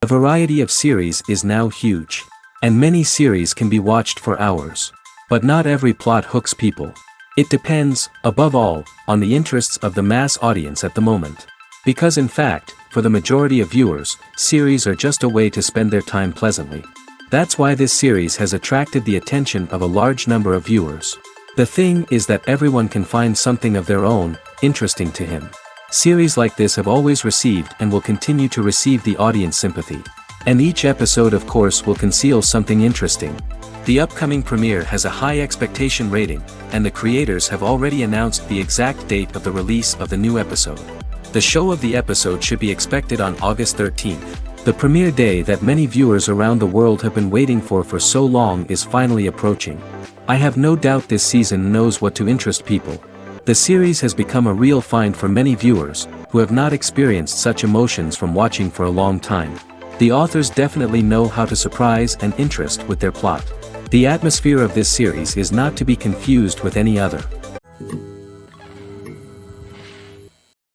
The variety of series is now huge. And many series can be watched for hours. But not every plot hooks people. It depends, above all, on the interests of the mass audience at the moment. Because in fact, for the majority of viewers, series are just a way to spend their time pleasantly. That's why this series has attracted the attention of a large number of viewers. The thing is that everyone can find something of their own, interesting to him. Series like this have always received and will continue to receive the audience sympathy. And each episode of course will conceal something interesting. The upcoming premiere has a high expectation rating, and the creators have already announced the exact date of the release of the new episode. The show of the episode should be expected on August 13th. The premiere day that many viewers around the world have been waiting for so long is finally approaching. I have no doubt this season knows what to interest people. The series has become a real find for many viewers, who have not experienced such emotions from watching for a long time. The authors definitely know how to surprise and interest with their plot. The atmosphere of this series is not to be confused with any other.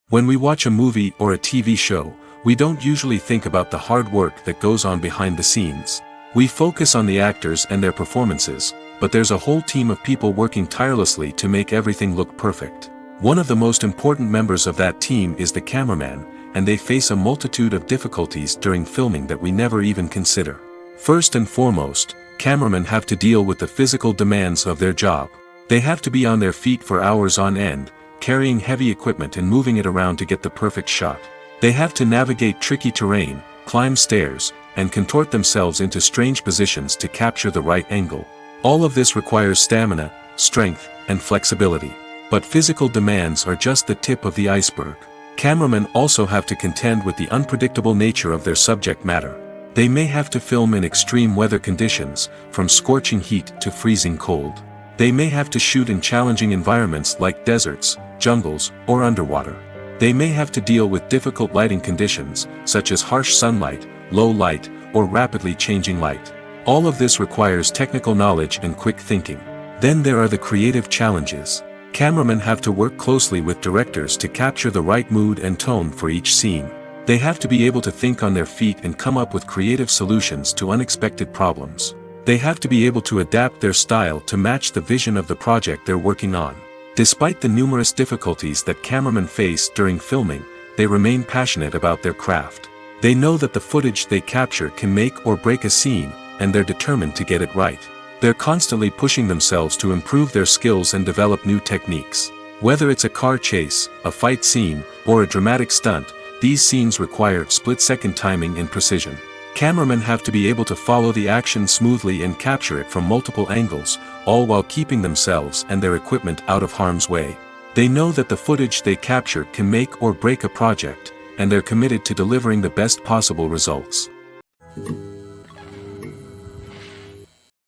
When we watch a movie or a TV show, we don't usually think about the hard work that goes on behind the scenes. We focus on the actors and their performances, but there's a whole team of people working tirelessly to make everything look perfect. One of the most important members of that team is the cameraman, and they face a multitude of difficulties during filming that we never even consider. First and foremost, cameramen have to deal with the physical demands of their job. They have to be on their feet for hours on end, carrying heavy equipment and moving it around to get the perfect shot. They have to navigate tricky terrain, climb stairs, and contort themselves into strange positions to capture the right angle. All of this requires stamina, strength, and flexibility. But physical demands are just the tip of the iceberg. Cameramen also have to contend with the unpredictable nature of their subject matter. They may have to film in extreme weather conditions, from scorching heat to freezing cold. They may have to shoot in challenging environments like deserts, jungles, or underwater. They may have to deal with difficult lighting conditions, such as harsh sunlight, low light, or rapidly changing light. All of this requires technical knowledge and quick thinking. Then there are the creative challenges. Cameramen have to work closely with directors to capture the right mood and tone for each scene. They have to be able to think on their feet and come up with creative solutions to unexpected problems. They have to be able to adapt their style to match the vision of the project they're working on. Despite the numerous difficulties that cameramen face during filming, they remain passionate about their craft. They know that the footage they capture can make or break a scene, and they're determined to get it right. They're constantly pushing themselves to improve their skills and develop new techniques. Whether it's a car chase, a fight scene, or a dramatic stunt, these scenes require split-second timing and precision. Cameramen have to be able to follow the action smoothly and capture it from multiple angles, all while keeping themselves and their equipment out of harm's way. They know that the footage they capture can make or break a project, and they're committed to delivering the best possible results.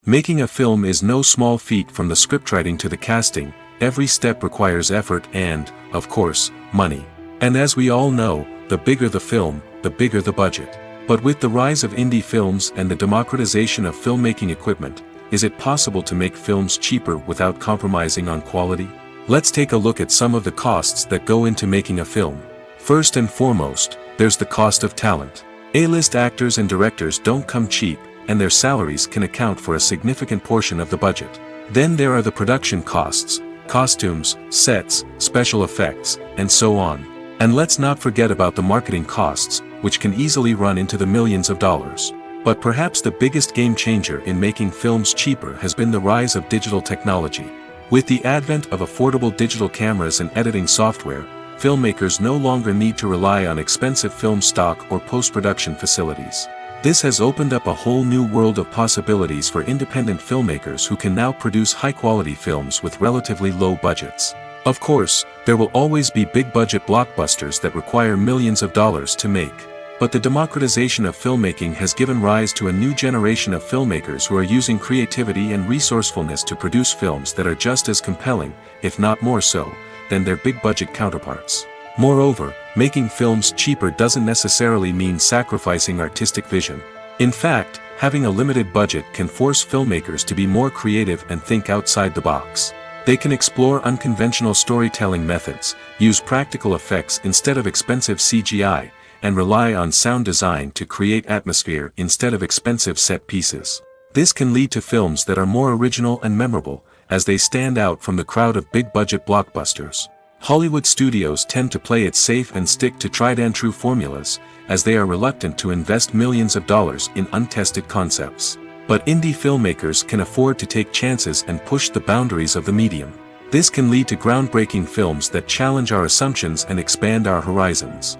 Making a film is no small feat. From the scriptwriting to the casting, every step requires effort and, of course, money. And as we all know, the bigger the film, the bigger the budget. But with the rise of indie films and the democratization of filmmaking equipment, is it possible to make films cheaper without compromising on quality? Let's take a look at some of the costs that go into making a film. First and foremost, there's the cost of talent. A-list actors and directors don't come cheap, and their salaries can account for a significant portion of the budget. Then there are the production costs, costumes, sets, special effects, and so on. And let's not forget about the marketing costs, which can easily run into the millions of dollars. But perhaps the biggest game changer in making films cheaper has been the rise of digital technology. With the advent of affordable digital cameras and editing software, filmmakers no longer need to rely on expensive film stock or post-production facilities. This has opened up a whole new world of possibilities for independent filmmakers who can now produce high-quality films with relatively low budgets. Of course, there will always be big-budget blockbusters that require millions of dollars to make. But the democratization of filmmaking has given rise to a new generation of filmmakers who are using creativity and resourcefulness to produce films that are just as compelling, if not more so, than their big-budget counterparts. Moreover, making films cheaper doesn't necessarily mean sacrificing artistic vision. In fact, having a limited budget can force filmmakers to be more creative and think outside the box. They can explore unconventional storytelling methods, use practical effects instead of expensive CGI, and rely on sound design to create atmosphere instead of expensive set pieces. This can lead to films that are more original and memorable, as they stand out from the crowd of big-budget blockbusters. Hollywood studios tend to play it safe and stick to tried-and-true formulas, as they are reluctant to invest millions of dollars in untested concepts. But indie filmmakers can afford to take chances and push the boundaries of the medium. This can lead to groundbreaking films that challenge our assumptions and expand our horizons.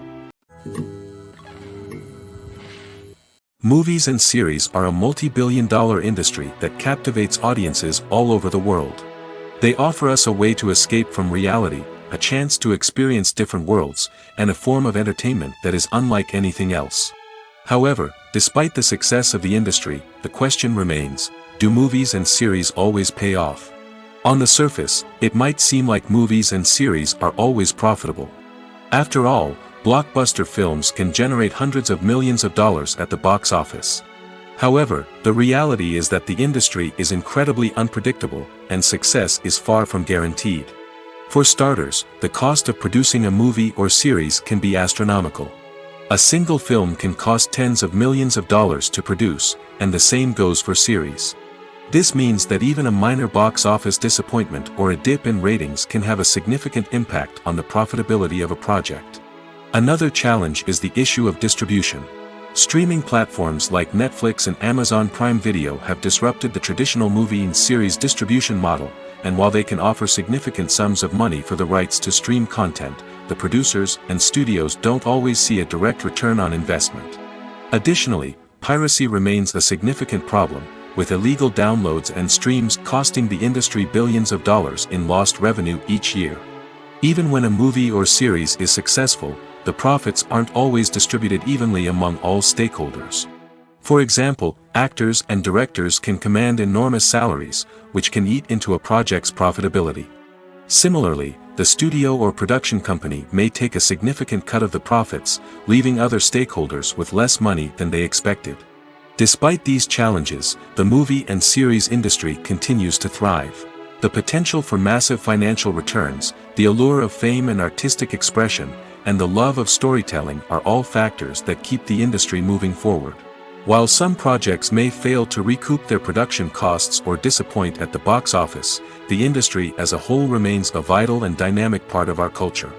Movies and series are a multi-billion-dollar industry that captivates audiences all over the world. They offer us a way to escape from reality, a chance to experience different worlds, and a form of entertainment that is unlike anything else. However, despite the success of the industry, the question remains, do movies and series always pay off? On the surface, it might seem like movies and series are always profitable. After all, blockbuster films can generate hundreds of millions of dollars at the box office. However, the reality is that the industry is incredibly unpredictable, and success is far from guaranteed. For starters, the cost of producing a movie or series can be astronomical. A single film can cost tens of millions of dollars to produce, and the same goes for series. This means that even a minor box office disappointment or a dip in ratings can have a significant impact on the profitability of a project. Another challenge is the issue of distribution. Streaming platforms like Netflix and Amazon Prime Video have disrupted the traditional movie and series distribution model, and while they can offer significant sums of money for the rights to stream content, the producers and studios don't always see a direct return on investment. Additionally, piracy remains a significant problem, with illegal downloads and streams costing the industry billions of dollars in lost revenue each year. Even when a movie or series is successful, the profits aren't always distributed evenly among all stakeholders. For example, actors and directors can command enormous salaries, which can eat into a project's profitability. Similarly, the studio or production company may take a significant cut of the profits, leaving other stakeholders with less money than they expected. Despite these challenges, the movie and series industry continues to thrive. The potential for massive financial returns, the allure of fame and artistic expression, and the love of storytelling are all factors that keep the industry moving forward. While some projects may fail to recoup their production costs or disappoint at the box office, the industry as a whole remains a vital and dynamic part of our culture.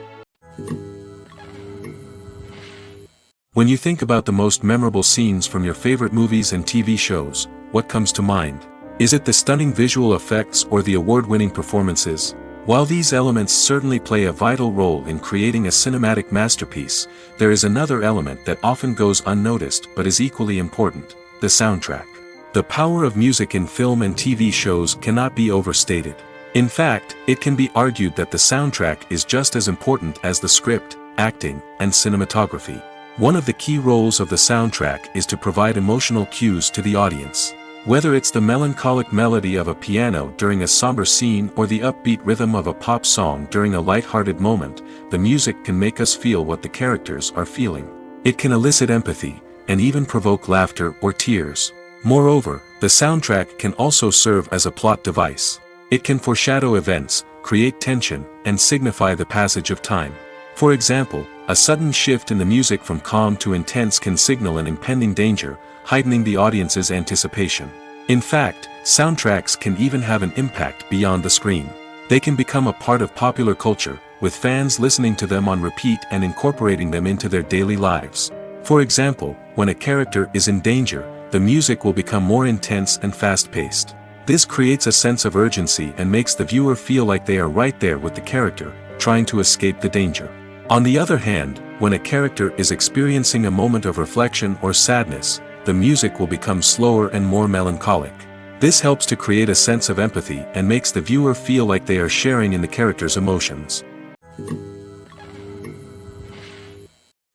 When you think about the most memorable scenes from your favorite movies and TV shows, what comes to mind? Is it the stunning visual effects or the award-winning performances? While these elements certainly play a vital role in creating a cinematic masterpiece, there is another element that often goes unnoticed but is equally important: the soundtrack. The power of music in film and TV shows cannot be overstated. In fact, it can be argued that the soundtrack is just as important as the script, acting, and cinematography. One of the key roles of the soundtrack is to provide emotional cues to the audience. Whether it's the melancholic melody of a piano during a somber scene or the upbeat rhythm of a pop song during a light-hearted moment, the music can make us feel what the characters are feeling. It can elicit empathy, and even provoke laughter or tears. Moreover, the soundtrack can also serve as a plot device. It can foreshadow events, create tension, and signify the passage of time. For example, a sudden shift in the music from calm to intense can signal an impending danger, heightening the audience's anticipation. In fact, soundtracks can even have an impact beyond the screen. They can become a part of popular culture, with fans listening to them on repeat and incorporating them into their daily lives. For example, when a character is in danger, the music will become more intense and fast-paced. This creates a sense of urgency and makes the viewer feel like they are right there with the character, trying to escape the danger. On the other hand, when a character is experiencing a moment of reflection or sadness, the music will become slower and more melancholic. This helps to create a sense of empathy and makes the viewer feel like they are sharing in the character's emotions.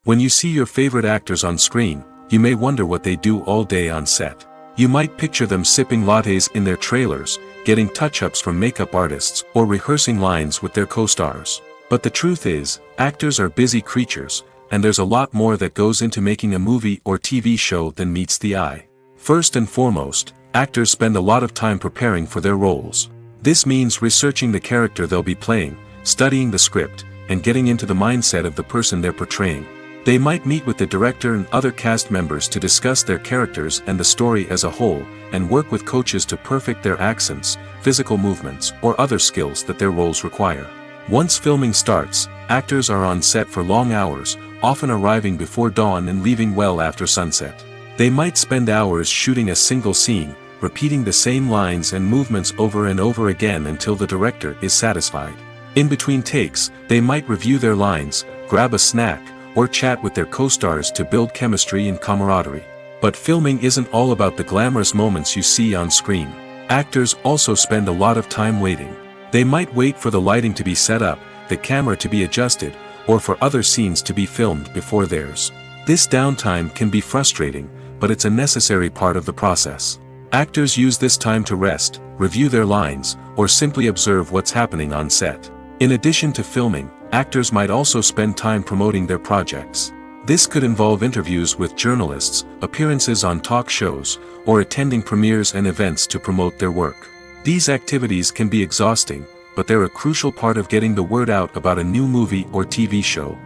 When you see your favorite actors on screen, you may wonder what they do all day on set. You might picture them sipping lattes in their trailers, getting touch-ups from makeup artists, or rehearsing lines with their co-stars. But the truth is, actors are busy creatures, and there's a lot more that goes into making a movie or TV show than meets the eye. First and foremost, actors spend a lot of time preparing for their roles. This means researching the character they'll be playing, studying the script, and getting into the mindset of the person they're portraying. They might meet with the director and other cast members to discuss their characters and the story as a whole, and work with coaches to perfect their accents, physical movements, or other skills that their roles require. Once filming starts, actors are on set for long hours, often arriving before dawn and leaving well after sunset. They might spend hours shooting a single scene, repeating the same lines and movements over and over again until the director is satisfied. In between takes, they might review their lines, grab a snack, or chat with their co-stars to build chemistry and camaraderie. But filming isn't all about the glamorous moments you see on screen. Actors also spend a lot of time waiting. They might wait for the lighting to be set up, the camera to be adjusted, or for other scenes to be filmed before theirs. This downtime can be frustrating, but it's a necessary part of the process. Actors use this time to rest, review their lines, or simply observe what's happening on set. In addition to filming, actors might also spend time promoting their projects. This could involve interviews with journalists, appearances on talk shows, or attending premieres and events to promote their work. These activities can be exhausting, but they're a crucial part of getting the word out about a new movie or TV show.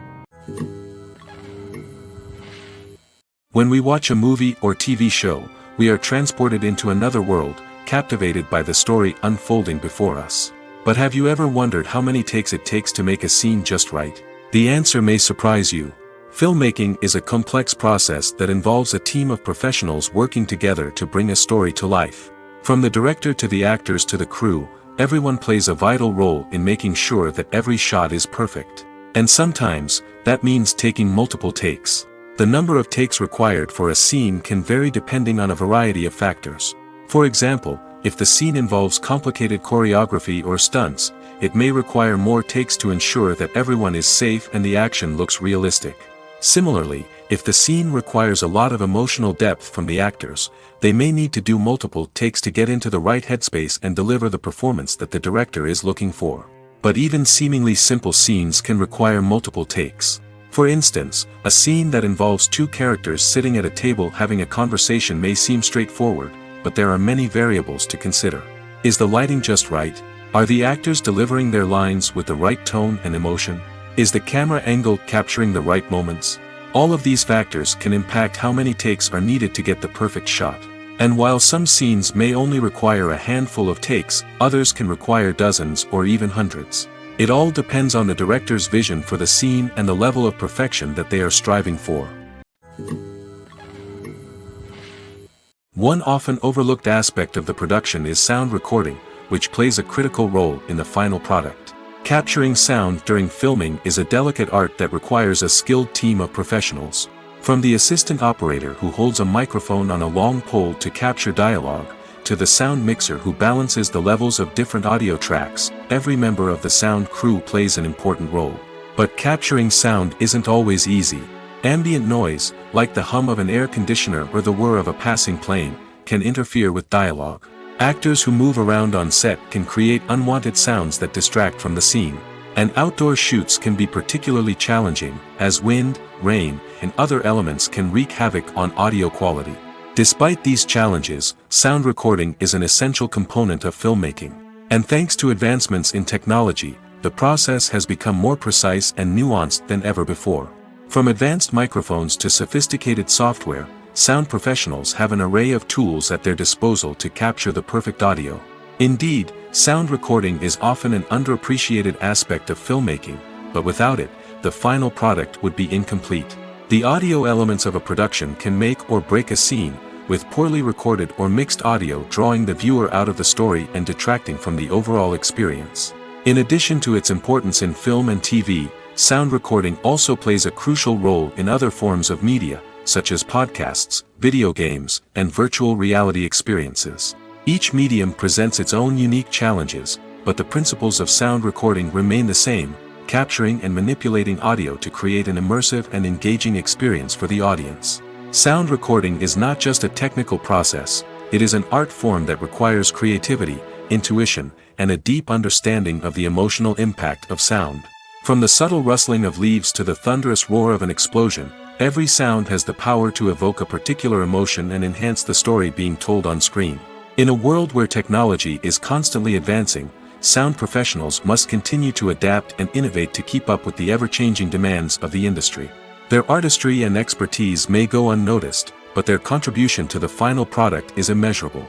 When we watch a movie or TV show, we are transported into another world, captivated by the story unfolding before us. But have you ever wondered how many takes it takes to make a scene just right? The answer may surprise you. Filmmaking is a complex process that involves a team of professionals working together to bring a story to life. From the director to the actors to the crew, everyone plays a vital role in making sure that every shot is perfect. And sometimes, that means taking multiple takes. The number of takes required for a scene can vary depending on a variety of factors. For example, if the scene involves complicated choreography or stunts, it may require more takes to ensure that everyone is safe and the action looks realistic. Similarly, if the scene requires a lot of emotional depth from the actors, they may need to do multiple takes to get into the right headspace and deliver the performance that the director is looking for. But even seemingly simple scenes can require multiple takes. For instance, a scene that involves two characters sitting at a table having a conversation may seem straightforward, but there are many variables to consider. Is the lighting just right? Are the actors delivering their lines with the right tone and emotion? Is the camera angle capturing the right moments? All of these factors can impact how many takes are needed to get the perfect shot. And while some scenes may only require a handful of takes, others can require dozens or even hundreds. It all depends on the director's vision for the scene and the level of perfection that they are striving for. One often overlooked aspect of the production is sound recording, which plays a critical role in the final product. Capturing sound during filming is a delicate art that requires a skilled team of professionals. From the assistant operator who holds a microphone on a long pole to capture dialogue, to the sound mixer who balances the levels of different audio tracks, every member of the sound crew plays an important role. But capturing sound isn't always easy. Ambient noise, like the hum of an air conditioner or the whir of a passing plane, can interfere with dialogue. Actors who move around on set can create unwanted sounds that distract from the scene. And outdoor shoots can be particularly challenging, as wind, rain, and other elements can wreak havoc on audio quality. Despite these challenges, sound recording is an essential component of filmmaking. And thanks to advancements in technology, the process has become more precise and nuanced than ever before. From advanced microphones to sophisticated software, sound professionals have an array of tools at their disposal to capture the perfect audio. Indeed, sound recording is often an underappreciated aspect of filmmaking, but without it, the final product would be incomplete. The audio elements of a production can make or break a scene, with poorly recorded or mixed audio drawing the viewer out of the story and detracting from the overall experience. In addition to its importance in film and TV, sound recording also plays a crucial role in other forms of media, such as podcasts, video games, and virtual reality experiences. Each medium presents its own unique challenges, but the principles of sound recording remain the same, capturing and manipulating audio to create an immersive and engaging experience for the audience. Sound recording is not just a technical process, it is an art form that requires creativity, intuition, and a deep understanding of the emotional impact of sound. From the subtle rustling of leaves to the thunderous roar of an explosion, every sound has the power to evoke a particular emotion and enhance the story being told on screen. In a world where technology is constantly advancing, sound professionals must continue to adapt and innovate to keep up with the ever-changing demands of the industry. Their artistry and expertise may go unnoticed, but their contribution to the final product is immeasurable.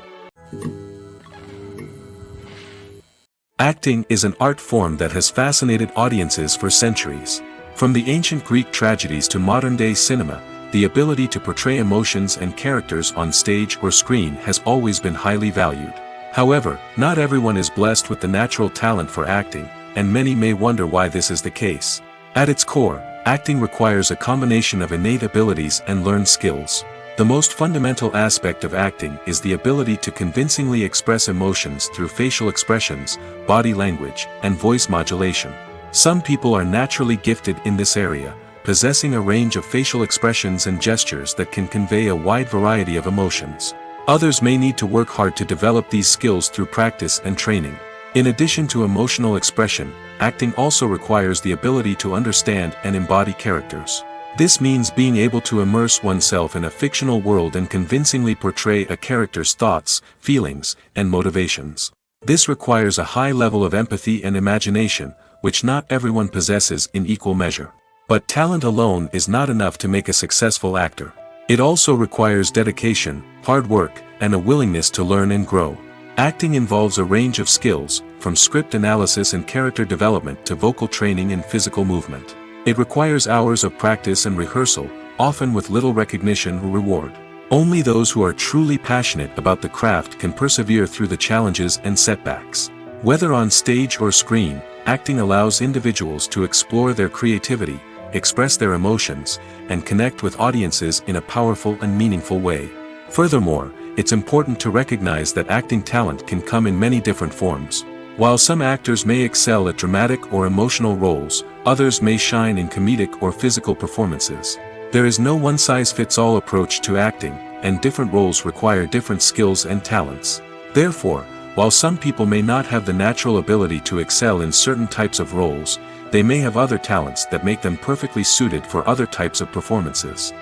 Acting is an art form that has fascinated audiences for centuries. From the ancient Greek tragedies to modern-day cinema, the ability to portray emotions and characters on stage or screen has always been highly valued. However, not everyone is blessed with the natural talent for acting, and many may wonder why this is the case. At its core, acting requires a combination of innate abilities and learned skills. The most fundamental aspect of acting is the ability to convincingly express emotions through facial expressions, body language, and voice modulation. Some people are naturally gifted in this area, possessing a range of facial expressions and gestures that can convey a wide variety of emotions. Others may need to work hard to develop these skills through practice and training. In addition to emotional expression, acting also requires the ability to understand and embody characters. This means being able to immerse oneself in a fictional world and convincingly portray a character's thoughts, feelings, and motivations. This requires a high level of empathy and imagination, which not everyone possesses in equal measure. But talent alone is not enough to make a successful actor. It also requires dedication, hard work, and a willingness to learn and grow. Acting involves a range of skills, from script analysis and character development to vocal training and physical movement. It requires hours of practice and rehearsal, often with little recognition or reward. Only those who are truly passionate about the craft can persevere through the challenges and setbacks. Whether on stage or screen, acting allows individuals to explore their creativity, express their emotions, and connect with audiences in a powerful and meaningful way. Furthermore, it's important to recognize that acting talent can come in many different forms. While some actors may excel at dramatic or emotional roles, others may shine in comedic or physical performances. There is no one-size-fits-all approach to acting, and different roles require different skills and talents. Therefore, while some people may not have the natural ability to excel in certain types of roles, they may have other talents that make them perfectly suited for other types of performances.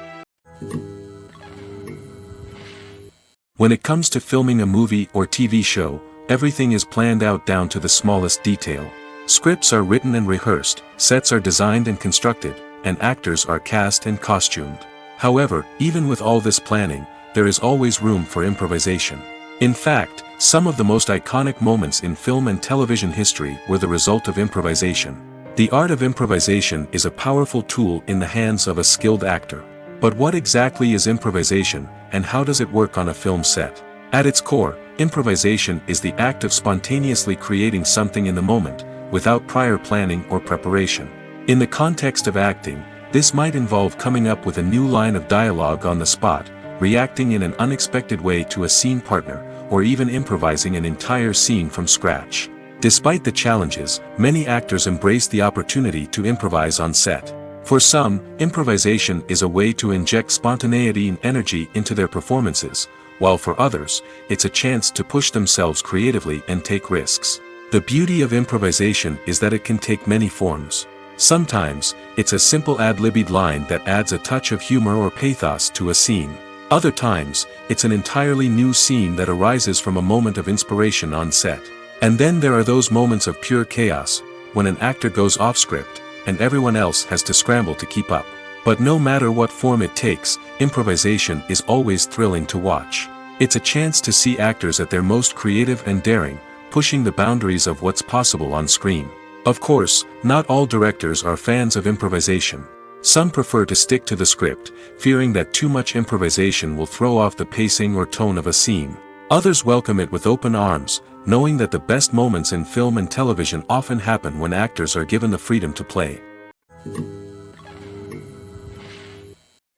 When it comes to filming a movie or TV show, everything is planned out down to the smallest detail. Scripts are written and rehearsed, sets are designed and constructed, and actors are cast and costumed. However, even with all this planning, there is always room for improvisation. In fact, some of the most iconic moments in film and television history were the result of improvisation. The art of improvisation is a powerful tool in the hands of a skilled actor. But what exactly is improvisation, and how does it work on a film set? At its core, improvisation is the act of spontaneously creating something in the moment, without prior planning or preparation. In the context of acting, this might involve coming up with a new line of dialogue on the spot, reacting in an unexpected way to a scene partner, or even improvising an entire scene from scratch. Despite the challenges, many actors embrace the opportunity to improvise on set. For some, improvisation is a way to inject spontaneity and energy into their performances, while for others, it's a chance to push themselves creatively and take risks. The beauty of improvisation is that it can take many forms. Sometimes, it's a simple ad-libbed line that adds a touch of humor or pathos to a scene. Other times, it's an entirely new scene that arises from a moment of inspiration on set. And then there are those moments of pure chaos, when an actor goes off script, and everyone else has to scramble to keep up. But no matter what form it takes, improvisation is always thrilling to watch. It's a chance to see actors at their most creative and daring, pushing the boundaries of what's possible on screen. Of course, not all directors are fans of improvisation. Some prefer to stick to the script, fearing that too much improvisation will throw off the pacing or tone of a scene. Others welcome it with open arms, knowing that the best moments in film and television often happen when actors are given the freedom to play.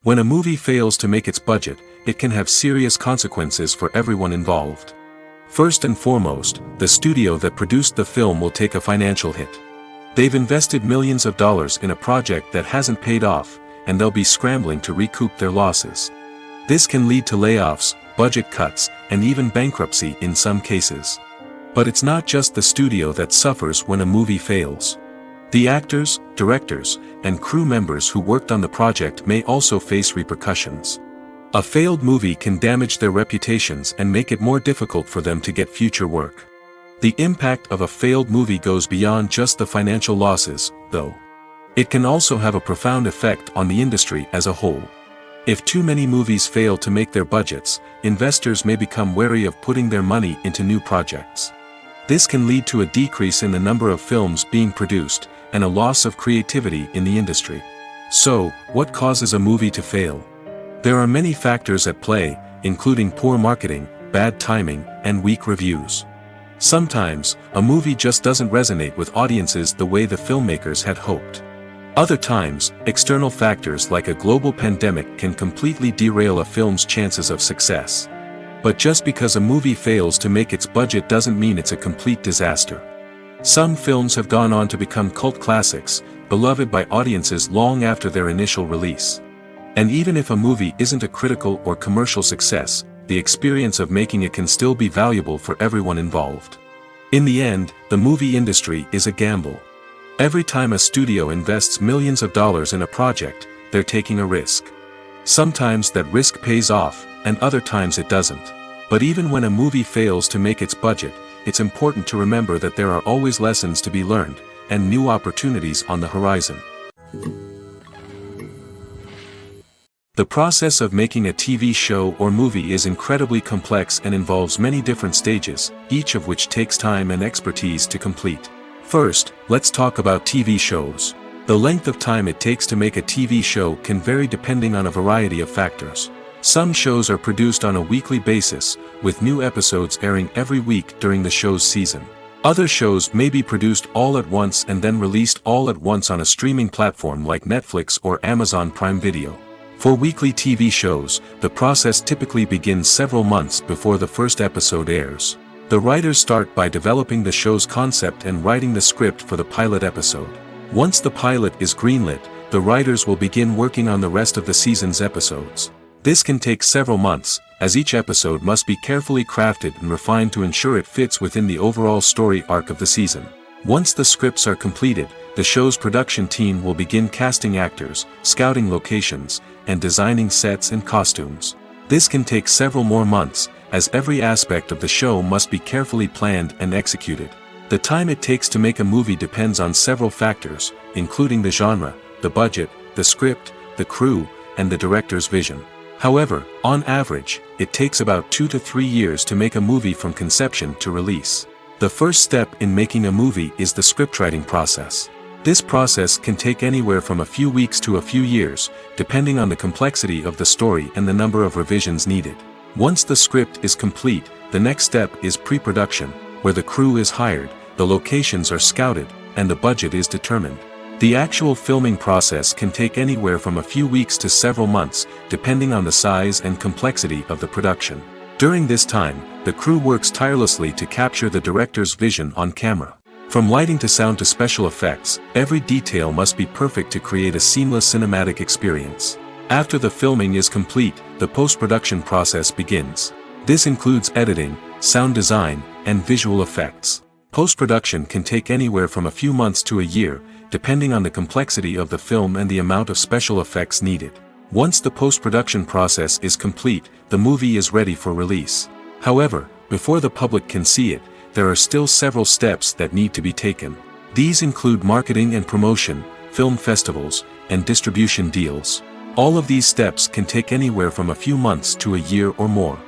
When a movie fails to make its budget, it can have serious consequences for everyone involved. First and foremost, the studio that produced the film will take a financial hit. They've invested millions of dollars in a project that hasn't paid off, and they'll be scrambling to recoup their losses. This can lead to layoffs, budget cuts, and even bankruptcy in some cases. But it's not just the studio that suffers when a movie fails. The actors, directors, and crew members who worked on the project may also face repercussions. A failed movie can damage their reputations and make it more difficult for them to get future work. The impact of a failed movie goes beyond just the financial losses, though. It can also have a profound effect on the industry as a whole. If too many movies fail to make their budgets, investors may become wary of putting their money into new projects. This can lead to a decrease in the number of films being produced, and a loss of creativity in the industry. So, what causes a movie to fail? There are many factors at play, including poor marketing, bad timing, and weak reviews. Sometimes, a movie just doesn't resonate with audiences the way the filmmakers had hoped. Other times, external factors like a global pandemic can completely derail a film's chances of success. But just because a movie fails to make its budget doesn't mean it's a complete disaster. Some films have gone on to become cult classics, beloved by audiences long after their initial release. And even if a movie isn't a critical or commercial success, the experience of making it can still be valuable for everyone involved. In the end, the movie industry is a gamble. Every time a studio invests millions of dollars in a project, they're taking a risk. Sometimes that risk pays off, and other times it doesn't. But even when a movie fails to make its budget, it's important to remember that there are always lessons to be learned, and new opportunities on the horizon. The process of making a TV show or movie is incredibly complex and involves many different stages, each of which takes time and expertise to complete. First, let's talk about TV shows. The length of time it takes to make a TV show can vary depending on a variety of factors. Some shows are produced on a weekly basis, with new episodes airing every week during the show's season. Other shows may be produced all at once and then released all at once on a streaming platform like Netflix or Amazon Prime Video. For weekly TV shows, the process typically begins several months before the first episode airs. The writers start by developing the show's concept and writing the script for the pilot episode. Once the pilot is greenlit, the writers will begin working on the rest of the season's episodes. This can take several months, as each episode must be carefully crafted and refined to ensure it fits within the overall story arc of the season. Once the scripts are completed, the show's production team will begin casting actors, scouting locations, and designing sets and costumes. This can take several more months, as every aspect of the show must be carefully planned and executed. The time it takes to make a movie depends on several factors, including the genre, the budget, the script, the crew, and the director's vision. However, on average, it takes about 2 to 3 years to make a movie from conception to release. The first step in making a movie is the scriptwriting process. This process can take anywhere from a few weeks to a few years, depending on the complexity of the story and the number of revisions needed. Once the script is complete, the next step is pre-production, where the crew is hired, the locations are scouted, and the budget is determined. The actual filming process can take anywhere from a few weeks to several months, depending on the size and complexity of the production. During this time, the crew works tirelessly to capture the director's vision on camera. From lighting to sound to special effects, every detail must be perfect to create a seamless cinematic experience. After the filming is complete, the post-production process begins. This includes editing, sound design, and visual effects. Post-production can take anywhere from a few months to a year, depending on the complexity of the film and the amount of special effects needed. Once the post-production process is complete, the movie is ready for release. However, before the public can see it, there are still several steps that need to be taken. These include marketing and promotion, film festivals, and distribution deals. All of these steps can take anywhere from a few months to a year or more.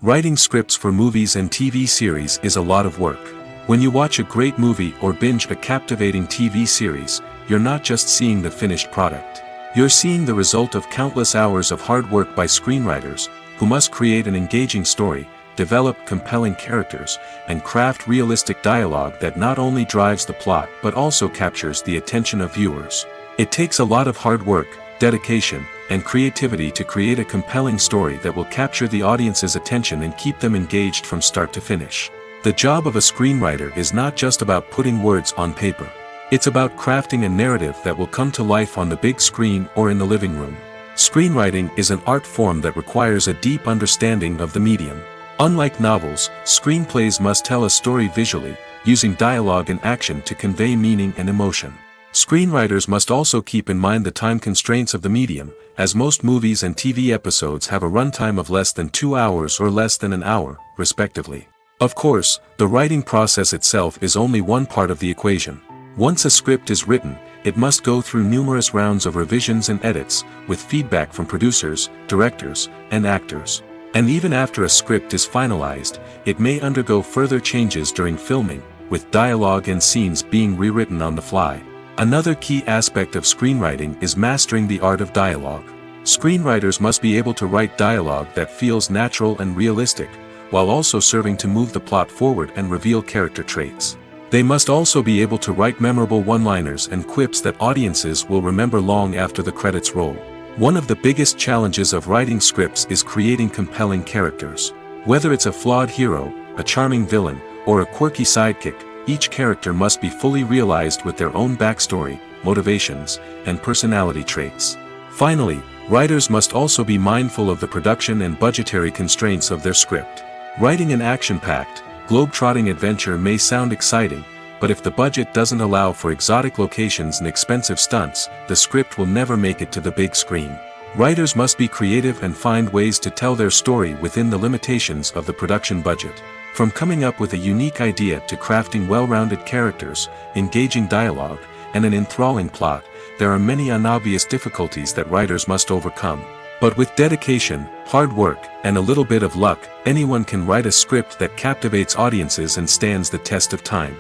Writing scripts for movies and TV series is a lot of work. When you watch a great movie or binge a captivating TV series, you're not just seeing the finished product. You're seeing the result of countless hours of hard work by screenwriters, who must create an engaging story, develop compelling characters, and craft realistic dialogue that not only drives the plot but also captures the attention of viewers. It takes a lot of hard work, dedication, and creativity to create a compelling story that will capture the audience's attention and keep them engaged from start to finish. The job of a screenwriter is not just about putting words on paper. It's about crafting a narrative that will come to life on the big screen or in the living room. Screenwriting is an art form that requires a deep understanding of the medium. Unlike novels, screenplays must tell a story visually, using dialogue and action to convey meaning and emotion. Screenwriters must also keep in mind the time constraints of the medium, as most movies and TV episodes have a runtime of less than 2 hours or less than an hour, respectively. Of course, the writing process itself is only one part of the equation. Once a script is written, it must go through numerous rounds of revisions and edits, with feedback from producers, directors, and actors. And even after a script is finalized, it may undergo further changes during filming, with dialogue and scenes being rewritten on the fly. Another key aspect of screenwriting is mastering the art of dialogue. Screenwriters must be able to write dialogue that feels natural and realistic, while also serving to move the plot forward and reveal character traits. They must also be able to write memorable one-liners and quips that audiences will remember long after the credits roll. One of the biggest challenges of writing scripts is creating compelling characters. Whether it's a flawed hero, a charming villain, or a quirky sidekick, each character must be fully realized with their own backstory, motivations, and personality traits. Finally, writers must also be mindful of the production and budgetary constraints of their script. Writing an action-packed, globe-trotting adventure may sound exciting, but if the budget doesn't allow for exotic locations and expensive stunts, the script will never make it to the big screen. Writers must be creative and find ways to tell their story within the limitations of the production budget. From coming up with a unique idea to crafting well-rounded characters, engaging dialogue, and an enthralling plot, there are many unobvious difficulties that writers must overcome. But with dedication, hard work, and a little bit of luck, anyone can write a script that captivates audiences and stands the test of time.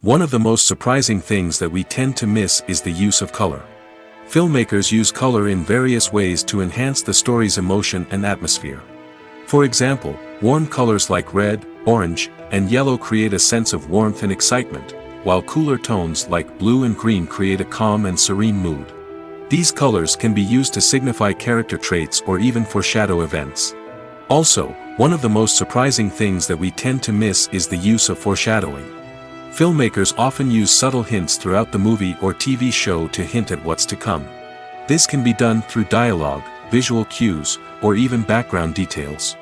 One of the most surprising things that we tend to miss is the use of color. Filmmakers use color in various ways to enhance the story's emotion and atmosphere. For example, warm colors like red, orange, and yellow create a sense of warmth and excitement, while cooler tones like blue and green create a calm and serene mood. These colors can be used to signify character traits or even foreshadow events. Also, one of the most surprising things that we tend to miss is the use of foreshadowing. Filmmakers often use subtle hints throughout the movie or TV show to hint at what's to come. This can be done through dialogue, visual cues, or even background details.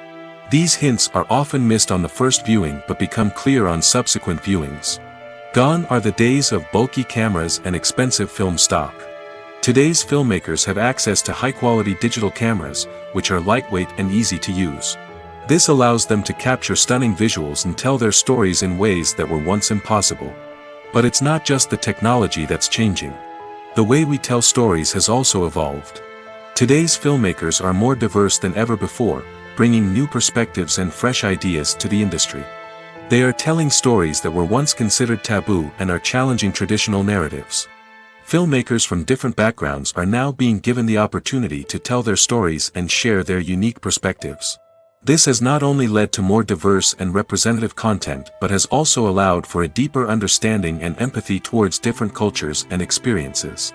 These hints are often missed on the first viewing but become clear on subsequent viewings. Gone are the days of bulky cameras and expensive film stock. Today's filmmakers have access to high-quality digital cameras, which are lightweight and easy to use. This allows them to capture stunning visuals and tell their stories in ways that were once impossible. But it's not just the technology that's changing. The way we tell stories has also evolved. Today's filmmakers are more diverse than ever before, bringing new perspectives and fresh ideas to the industry. They are telling stories that were once considered taboo and are challenging traditional narratives. Filmmakers from different backgrounds are now being given the opportunity to tell their stories and share their unique perspectives. This has not only led to more diverse and representative content but has also allowed for a deeper understanding and empathy towards different cultures and experiences.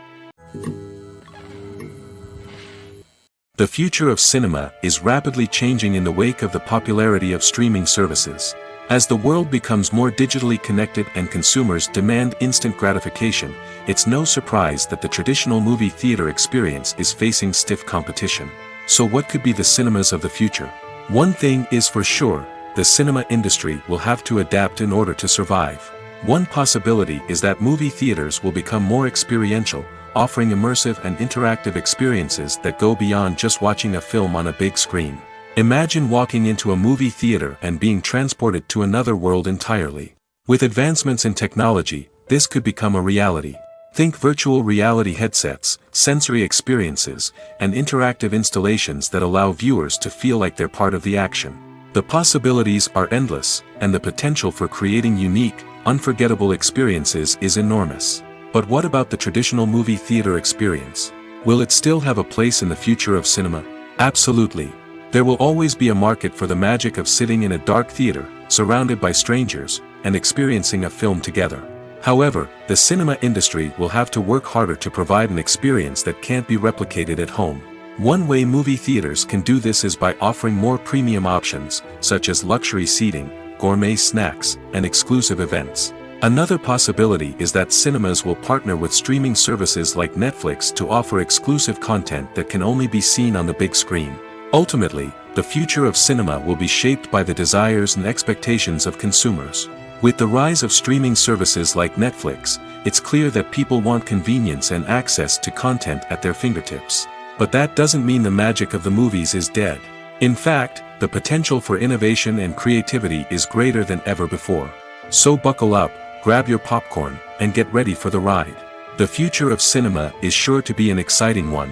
The future of cinema is rapidly changing in the wake of the popularity of streaming services. As the world becomes more digitally connected and consumers demand instant gratification, it's no surprise that the traditional movie theater experience is facing stiff competition. So what could be the cinemas of the future? One thing is for sure, the cinema industry will have to adapt in order to survive. One possibility is that movie theaters will become more experiential, offering immersive and interactive experiences that go beyond just watching a film on a big screen. Imagine walking into a movie theater and being transported to another world entirely. With advancements in technology, this could become a reality. Think virtual reality headsets, sensory experiences, and interactive installations that allow viewers to feel like they're part of the action. The possibilities are endless, and the potential for creating unique, unforgettable experiences is enormous. But what about the traditional movie theater experience? Will it still have a place in the future of cinema? Absolutely. There will always be a market for the magic of sitting in a dark theater, surrounded by strangers, and experiencing a film together. However, the cinema industry will have to work harder to provide an experience that can't be replicated at home. One way movie theaters can do this is by offering more premium options, such as luxury seating, gourmet snacks, and exclusive events. Another possibility is that cinemas will partner with streaming services like Netflix to offer exclusive content that can only be seen on the big screen. Ultimately, the future of cinema will be shaped by the desires and expectations of consumers. With the rise of streaming services like Netflix, it's clear that people want convenience and access to content at their fingertips. But that doesn't mean the magic of the movies is dead. In fact, the potential for innovation and creativity is greater than ever before. So buckle up, grab your popcorn, and get ready for the ride. The future of cinema is sure to be an exciting one.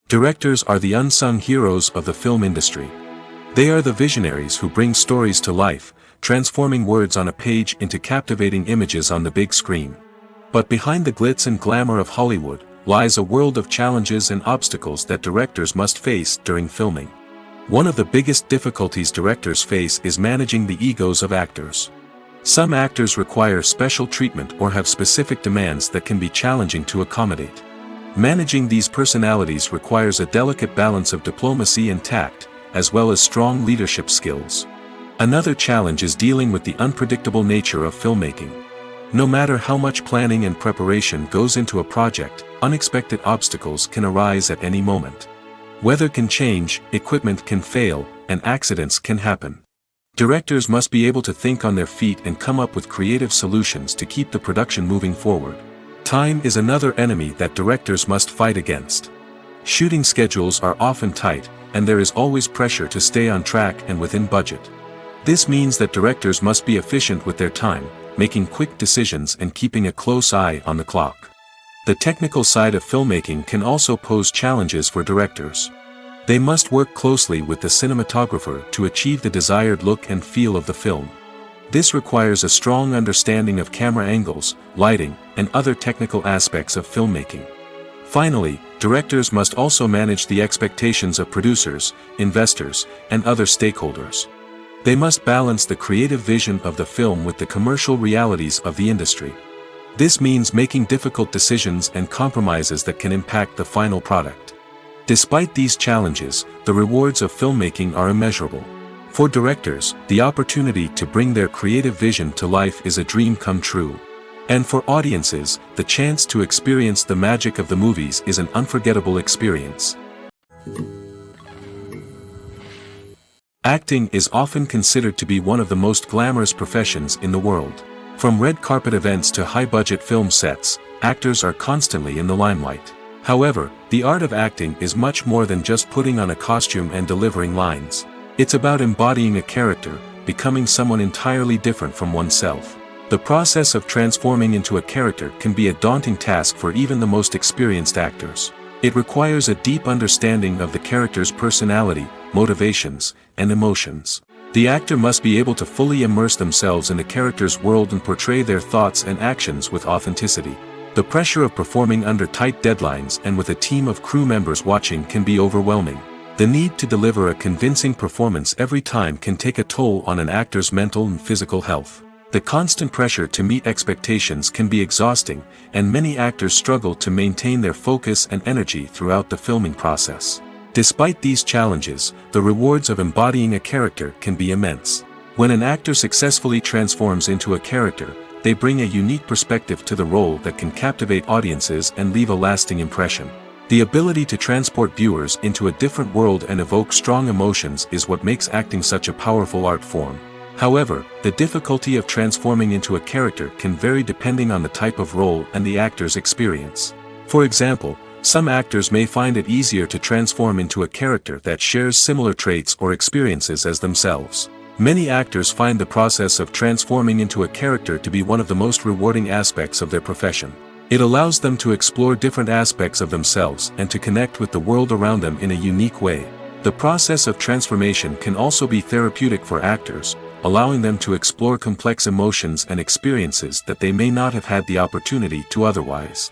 Directors are the unsung heroes of the film industry. They are the visionaries who bring stories to life, transforming words on a page into captivating images on the big screen. But behind the glitz and glamour of Hollywood, lies a world of challenges and obstacles that directors must face during filming. One of the biggest difficulties directors face is managing the egos of actors. Some actors require special treatment or have specific demands that can be challenging to accommodate. Managing these personalities requires a delicate balance of diplomacy and tact, as well as strong leadership skills. Another challenge is dealing with the unpredictable nature of filmmaking. No matter how much planning and preparation goes into a project, unexpected obstacles can arise at any moment. Weather can change, equipment can fail, and accidents can happen. Directors must be able to think on their feet and come up with creative solutions to keep the production moving forward. Time is another enemy that directors must fight against. Shooting schedules are often tight, and there is always pressure to stay on track and within budget. This means that directors must be efficient with their time, making quick decisions and keeping a close eye on the clock. The technical side of filmmaking can also pose challenges for directors. They must work closely with the cinematographer to achieve the desired look and feel of the film. This requires a strong understanding of camera angles, lighting, and other technical aspects of filmmaking. Finally, directors must also manage the expectations of producers, investors, and other stakeholders. They must balance the creative vision of the film with the commercial realities of the industry. This means making difficult decisions and compromises that can impact the final product. Despite these challenges, the rewards of filmmaking are immeasurable. For directors, the opportunity to bring their creative vision to life is a dream come true. And for audiences, the chance to experience the magic of the movies is an unforgettable experience. Acting is often considered to be one of the most glamorous professions in the world. From red carpet events to high-budget film sets, actors are constantly in the limelight. However, the art of acting is much more than just putting on a costume and delivering lines. It's about embodying a character, becoming someone entirely different from oneself. The process of transforming into a character can be a daunting task for even the most experienced actors. It requires a deep understanding of the character's personality, motivations, and emotions. The actor must be able to fully immerse themselves in the character's world and portray their thoughts and actions with authenticity. The pressure of performing under tight deadlines and with a team of crew members watching can be overwhelming. The need to deliver a convincing performance every time can take a toll on an actor's mental and physical health. The constant pressure to meet expectations can be exhausting, and many actors struggle to maintain their focus and energy throughout the filming process. Despite these challenges, the rewards of embodying a character can be immense. When an actor successfully transforms into a character, they bring a unique perspective to the role that can captivate audiences and leave a lasting impression. The ability to transport viewers into a different world and evoke strong emotions is what makes acting such a powerful art form. However, the difficulty of transforming into a character can vary depending on the type of role and the actor's experience. For example, some actors may find it easier to transform into a character that shares similar traits or experiences as themselves. Many actors find the process of transforming into a character to be one of the most rewarding aspects of their profession. It allows them to explore different aspects of themselves and to connect with the world around them in a unique way. The process of transformation can also be therapeutic for actors, allowing them to explore complex emotions and experiences that they may not have had the opportunity to otherwise.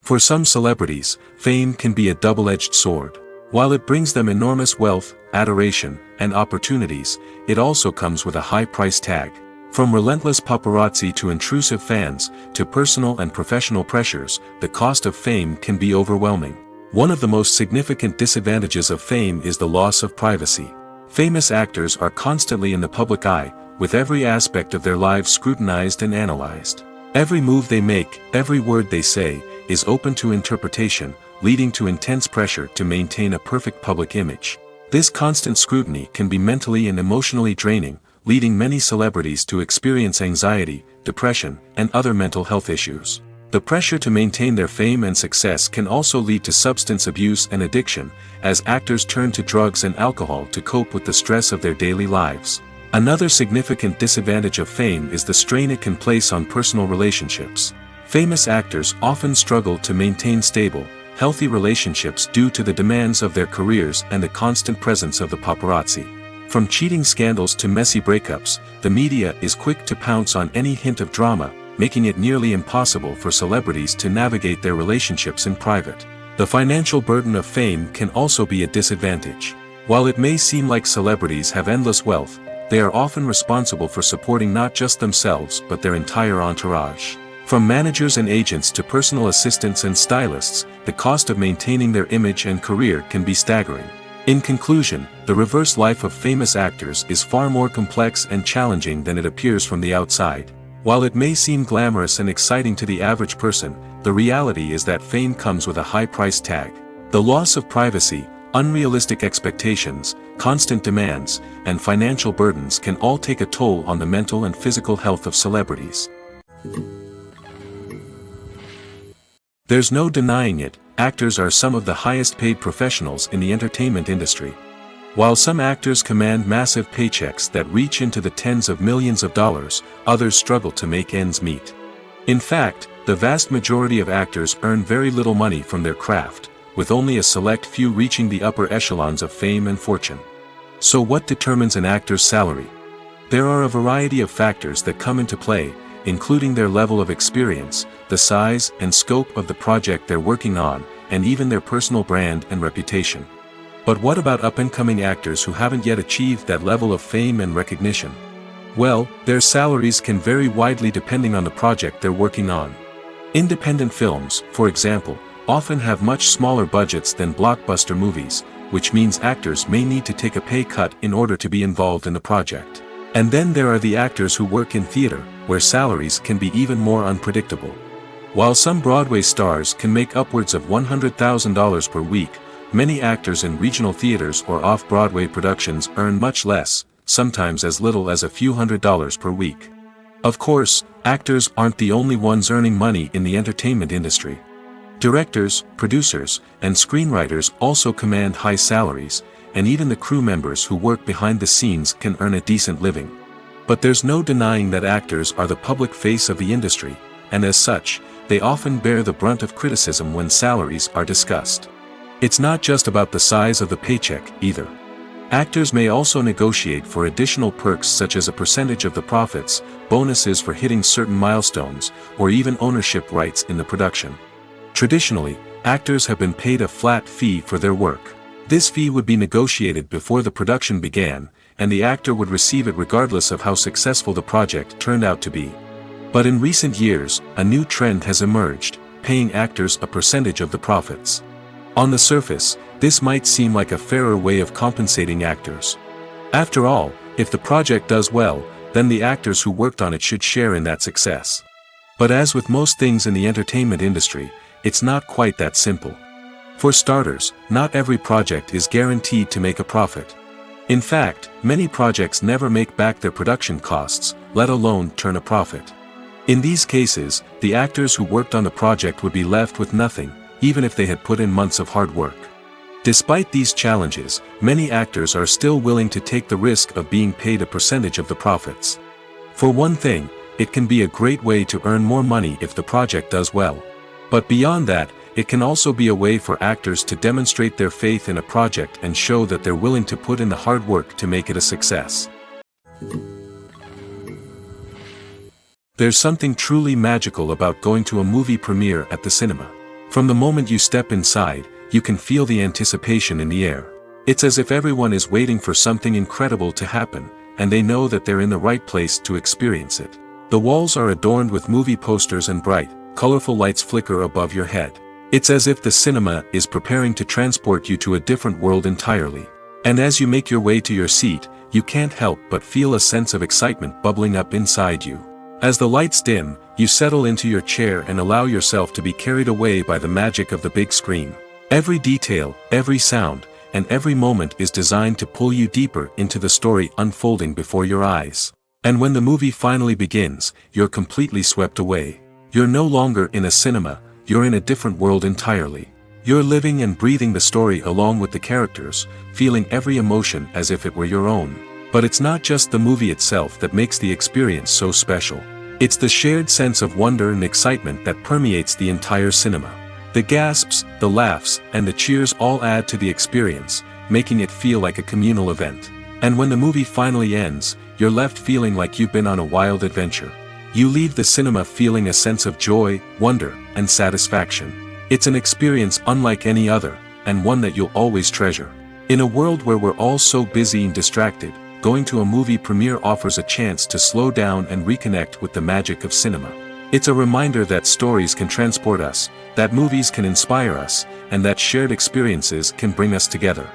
For some celebrities, fame can be a double-edged sword. While it brings them enormous wealth, adoration, and opportunities, it also comes with a high price tag. From relentless paparazzi to intrusive fans, to personal and professional pressures, the cost of fame can be overwhelming. One of the most significant disadvantages of fame is the loss of privacy. Famous actors are constantly in the public eye, with every aspect of their lives scrutinized and analyzed. Every move they make, every word they say, is open to interpretation, leading to intense pressure to maintain a perfect public image. This constant scrutiny can be mentally and emotionally draining, leading many celebrities to experience anxiety, depression, and other mental health issues. The pressure to maintain their fame and success can also lead to substance abuse and addiction, as actors turn to drugs and alcohol to cope with the stress of their daily lives. Another significant disadvantage of fame is the strain it can place on personal relationships. Famous actors often struggle to maintain stable, healthy relationships due to the demands of their careers and the constant presence of the paparazzi. From cheating scandals to messy breakups, the media is quick to pounce on any hint of drama, making it nearly impossible for celebrities to navigate their relationships in private. The financial burden of fame can also be a disadvantage. While it may seem like celebrities have endless wealth, they are often responsible for supporting not just themselves but their entire entourage. From managers and agents to personal assistants and stylists, the cost of maintaining their image and career can be staggering. In conclusion, the reverse life of famous actors is far more complex and challenging than it appears from the outside. While it may seem glamorous and exciting to the average person, the reality is that fame comes with a high price tag. The loss of privacy, unrealistic expectations, constant demands, and financial burdens can all take a toll on the mental and physical health of celebrities. There's no denying it, actors are some of the highest paid professionals in the entertainment industry. While some actors command massive paychecks that reach into the tens of millions of dollars, others struggle to make ends meet. In fact, the vast majority of actors earn very little money from their craft, with only a select few reaching the upper echelons of fame and fortune. So what determines an actor's salary? There are a variety of factors that come into play, including their level of experience, the size and scope of the project they're working on, and even their personal brand and reputation. But what about up-and-coming actors who haven't yet achieved that level of fame and recognition? Well, their salaries can vary widely depending on the project they're working on. Independent films, for example, often have much smaller budgets than blockbuster movies, which means actors may need to take a pay cut in order to be involved in the project. And then there are the actors who work in theater, where salaries can be even more unpredictable. While some Broadway stars can make upwards of $100,000 per week, many actors in regional theaters or off-Broadway productions earn much less, sometimes as little as a few $100s per week. Of course, actors aren't the only ones earning money in the entertainment industry. Directors, producers, and screenwriters also command high salaries, and even the crew members who work behind the scenes can earn a decent living. But there's no denying that actors are the public face of the industry, and as such, they often bear the brunt of criticism when salaries are discussed. It's not just about the size of the paycheck, either. Actors may also negotiate for additional perks such as a percentage of the profits, bonuses for hitting certain milestones, or even ownership rights in the production. Traditionally, actors have been paid a flat fee for their work. This fee would be negotiated before the production began, and the actor would receive it regardless of how successful the project turned out to be. But in recent years, a new trend has emerged, paying actors a percentage of the profits. On the surface, this might seem like a fairer way of compensating actors. After all, if the project does well, then the actors who worked on it should share in that success. But as with most things in the entertainment industry, it's not quite that simple. For starters, not every project is guaranteed to make a profit. In fact, many projects never make back their production costs, let alone turn a profit. In these cases, the actors who worked on the project would be left with nothing, even if they had put in months of hard work. Despite these challenges, many actors are still willing to take the risk of being paid a percentage of the profits. For one thing, it can be a great way to earn more money if the project does well. But beyond that, it can also be a way for actors to demonstrate their faith in a project and show that they're willing to put in the hard work to make it a success. There's something truly magical about going to a movie premiere at the cinema. From the moment you step inside, you can feel the anticipation in the air. It's as if everyone is waiting for something incredible to happen, and they know that they're in the right place to experience it. The walls are adorned with movie posters and bright, colorful lights flicker above your head. It's as if the cinema is preparing to transport you to a different world entirely. And as you make your way to your seat, you can't help but feel a sense of excitement bubbling up inside you. As the lights dim, you settle into your chair and allow yourself to be carried away by the magic of the big screen. Every detail, every sound, and every moment is designed to pull you deeper into the story unfolding before your eyes. And when the movie finally begins, you're completely swept away. You're no longer in a cinema, you're in a different world entirely. You're living and breathing the story along with the characters, feeling every emotion as if it were your own. But it's not just the movie itself that makes the experience so special. It's the shared sense of wonder and excitement that permeates the entire cinema. The gasps, the laughs, and the cheers all add to the experience, making it feel like a communal event. And when the movie finally ends, you're left feeling like you've been on a wild adventure. You leave the cinema feeling a sense of joy, wonder, and satisfaction. It's an experience unlike any other, and one that you'll always treasure. In a world where we're all so busy and distracted, going to a movie premiere offers a chance to slow down and reconnect with the magic of cinema. It's a reminder that stories can transport us, that movies can inspire us, and that shared experiences can bring us together.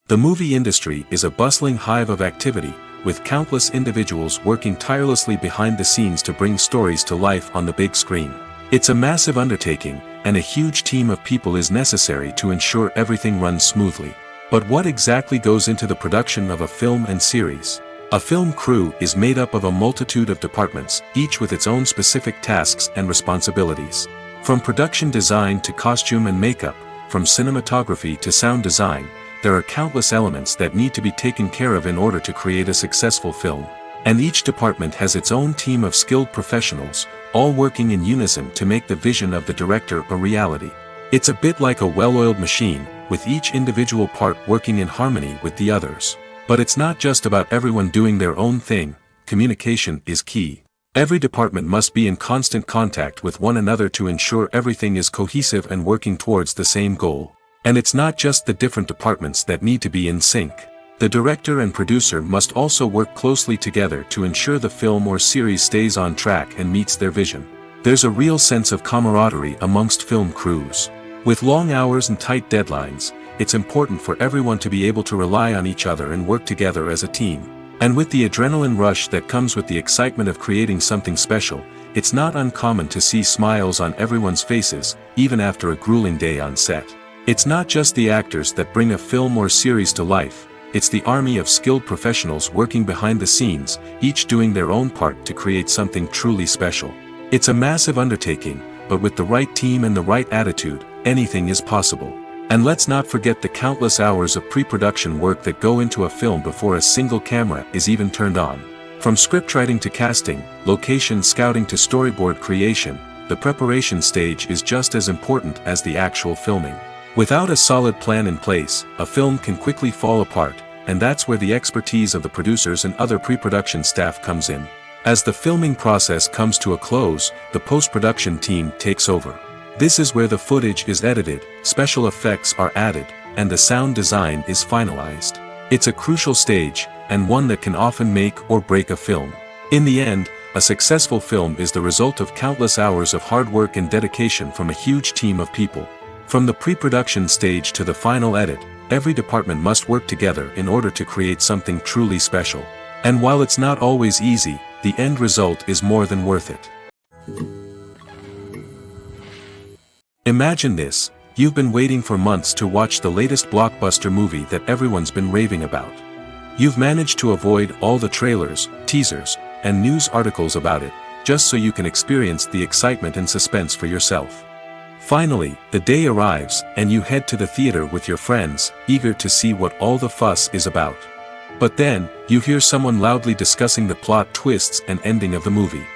The movie industry is a bustling hive of activity, with countless individuals working tirelessly behind the scenes to bring stories to life on the big screen. It's a massive undertaking, and a huge team of people is necessary to ensure everything runs smoothly. But what exactly goes into the production of a film and series? A film crew is made up of a multitude of departments, each with its own specific tasks and responsibilities. From production design to costume and makeup, from cinematography to sound design, there are countless elements that need to be taken care of in order to create a successful film. And each department has its own team of skilled professionals, all working in unison to make the vision of the director a reality. It's a bit like a well-oiled machine, with each individual part working in harmony with the others. But it's not just about everyone doing their own thing, communication is key. Every department must be in constant contact with one another to ensure everything is cohesive and working towards the same goal. And it's not just the different departments that need to be in sync. The director and producer must also work closely together to ensure the film or series stays on track and meets their vision. There's a real sense of camaraderie amongst film crews. With long hours and tight deadlines, it's important for everyone to be able to rely on each other and work together as a team. And with the adrenaline rush that comes with the excitement of creating something special, it's not uncommon to see smiles on everyone's faces, even after a grueling day on set. It's not just the actors that bring a film or series to life, it's the army of skilled professionals working behind the scenes, each doing their own part to create something truly special. It's a massive undertaking, but with the right team and the right attitude, anything is possible. And let's not forget the countless hours of pre-production work that go into a film before a single camera is even turned on. From scriptwriting to casting, location scouting to storyboard creation, the preparation stage is just as important as the actual filming. Without a solid plan in place, a film can quickly fall apart, and that's where the expertise of the producers and other pre-production staff comes in. As the filming process comes to a close, the post-production team takes over. This is where the footage is edited, special effects are added, and the sound design is finalized. It's a crucial stage, and one that can often make or break a film. In the end, a successful film is the result of countless hours of hard work and dedication from a huge team of people. From the pre-production stage to the final edit, every department must work together in order to create something truly special. And while it's not always easy, the end result is more than worth it. Imagine this, you've been waiting for months to watch the latest blockbuster movie that everyone's been raving about. You've managed to avoid all the trailers, teasers, and news articles about it, just so you can experience the excitement and suspense for yourself. Finally, the day arrives, and you head to the theater with your friends, eager to see what all the fuss is about. But then, you hear someone loudly discussing the plot twists and ending of the movie.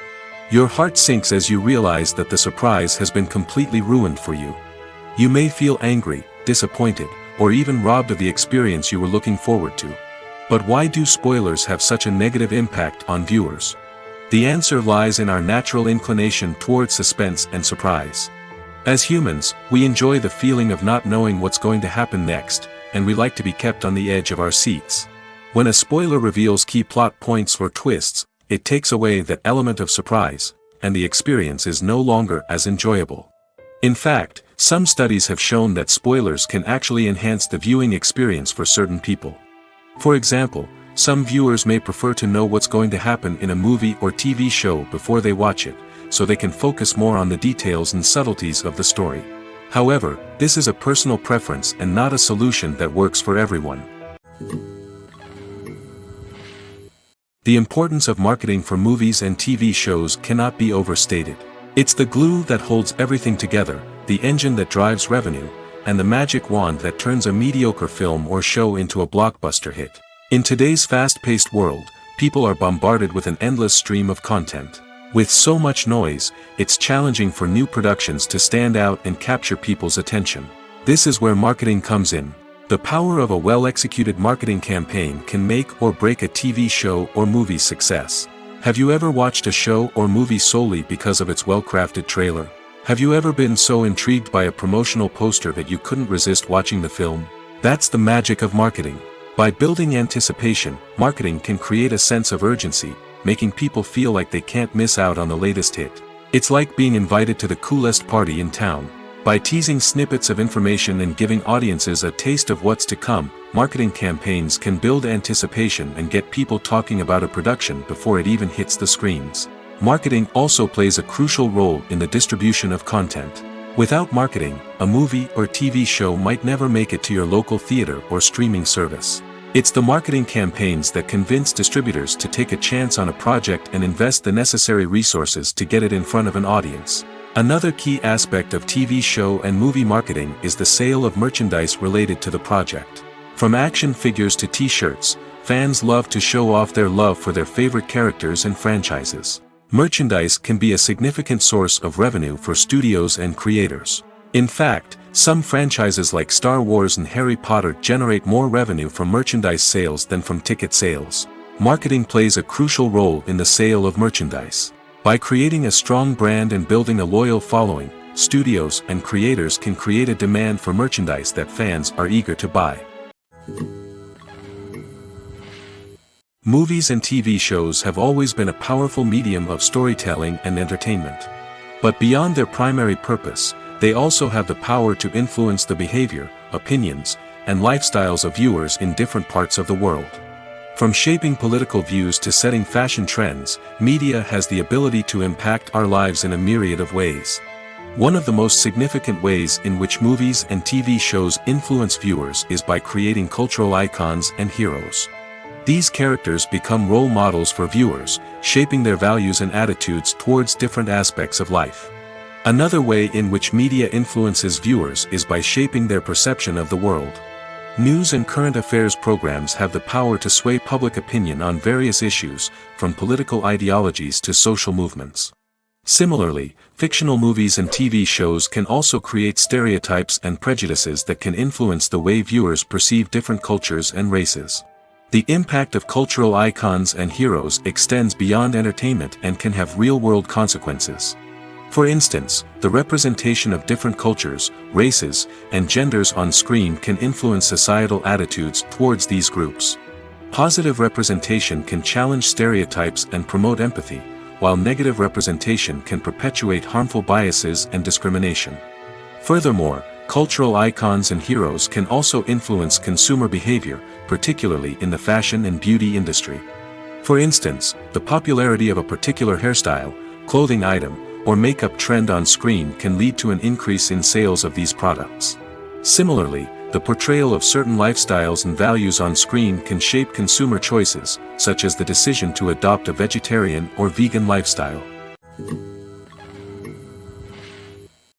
Your heart sinks as you realize that the surprise has been completely ruined for you. You may feel angry, disappointed, or even robbed of the experience you were looking forward to. But why do spoilers have such a negative impact on viewers? The answer lies in our natural inclination towards suspense and surprise. As humans, we enjoy the feeling of not knowing what's going to happen next, and we like to be kept on the edge of our seats. When a spoiler reveals key plot points or twists, it takes away that element of surprise, and the experience is no longer as enjoyable. In fact, some studies have shown that spoilers can actually enhance the viewing experience for certain people. For example, some viewers may prefer to know what's going to happen in a movie or TV show before they watch it, so they can focus more on the details and subtleties of the story. However, this is a personal preference and not a solution that works for everyone. The importance of marketing for movies and TV shows cannot be overstated. It's the glue that holds everything together, the engine that drives revenue, and the magic wand that turns a mediocre film or show into a blockbuster hit. In today's fast-paced world, people are bombarded with an endless stream of content. With so much noise, it's challenging for new productions to stand out and capture people's attention. This is where marketing comes in. The power of a well-executed marketing campaign can make or break a TV show or movie's success. Have you ever watched a show or movie solely because of its well-crafted trailer? Have you ever been so intrigued by a promotional poster that you couldn't resist watching the film? That's the magic of marketing. By building anticipation, marketing can create a sense of urgency, making people feel like they can't miss out on the latest hit. It's like being invited to the coolest party in town. By teasing snippets of information and giving audiences a taste of what's to come, marketing campaigns can build anticipation and get people talking about a production before it even hits the screens. Marketing also plays a crucial role in the distribution of content. Without marketing, a movie or TV show might never make it to your local theater or streaming service. It's the marketing campaigns that convince distributors to take a chance on a project and invest the necessary resources to get it in front of an audience. Another key aspect of TV show and movie marketing is the sale of merchandise related to the project. From action figures to t-shirts, fans love to show off their love for their favorite characters and franchises. Merchandise can be a significant source of revenue for studios and creators. In fact, some franchises like Star Wars and Harry Potter generate more revenue from merchandise sales than from ticket sales. Marketing plays a crucial role in the sale of merchandise. By creating a strong brand and building a loyal following, studios and creators can create a demand for merchandise that fans are eager to buy. Movies and TV shows have always been a powerful medium of storytelling and entertainment. But beyond their primary purpose, they also have the power to influence the behavior, opinions, and lifestyles of viewers in different parts of the world. From shaping political views to setting fashion trends, media has the ability to impact our lives in a myriad of ways. One of the most significant ways in which movies and TV shows influence viewers is by creating cultural icons and heroes. These characters become role models for viewers, shaping their values and attitudes towards different aspects of life. Another way in which media influences viewers is by shaping their perception of the world. News and current affairs programs have the power to sway public opinion on various issues, from political ideologies to social movements. Similarly, fictional movies and TV shows can also create stereotypes and prejudices that can influence the way viewers perceive different cultures and races. The impact of cultural icons and heroes extends beyond entertainment and can have real-world consequences. For instance, the representation of different cultures, races, and genders on screen can influence societal attitudes towards these groups. Positive representation can challenge stereotypes and promote empathy, while negative representation can perpetuate harmful biases and discrimination. Furthermore, cultural icons and heroes can also influence consumer behavior, particularly in the fashion and beauty industry. For instance, the popularity of a particular hairstyle, clothing item, or makeup trend on screen can lead to an increase in sales of these products. Similarly, the portrayal of certain lifestyles and values on screen can shape consumer choices, such as the decision to adopt a vegetarian or vegan lifestyle.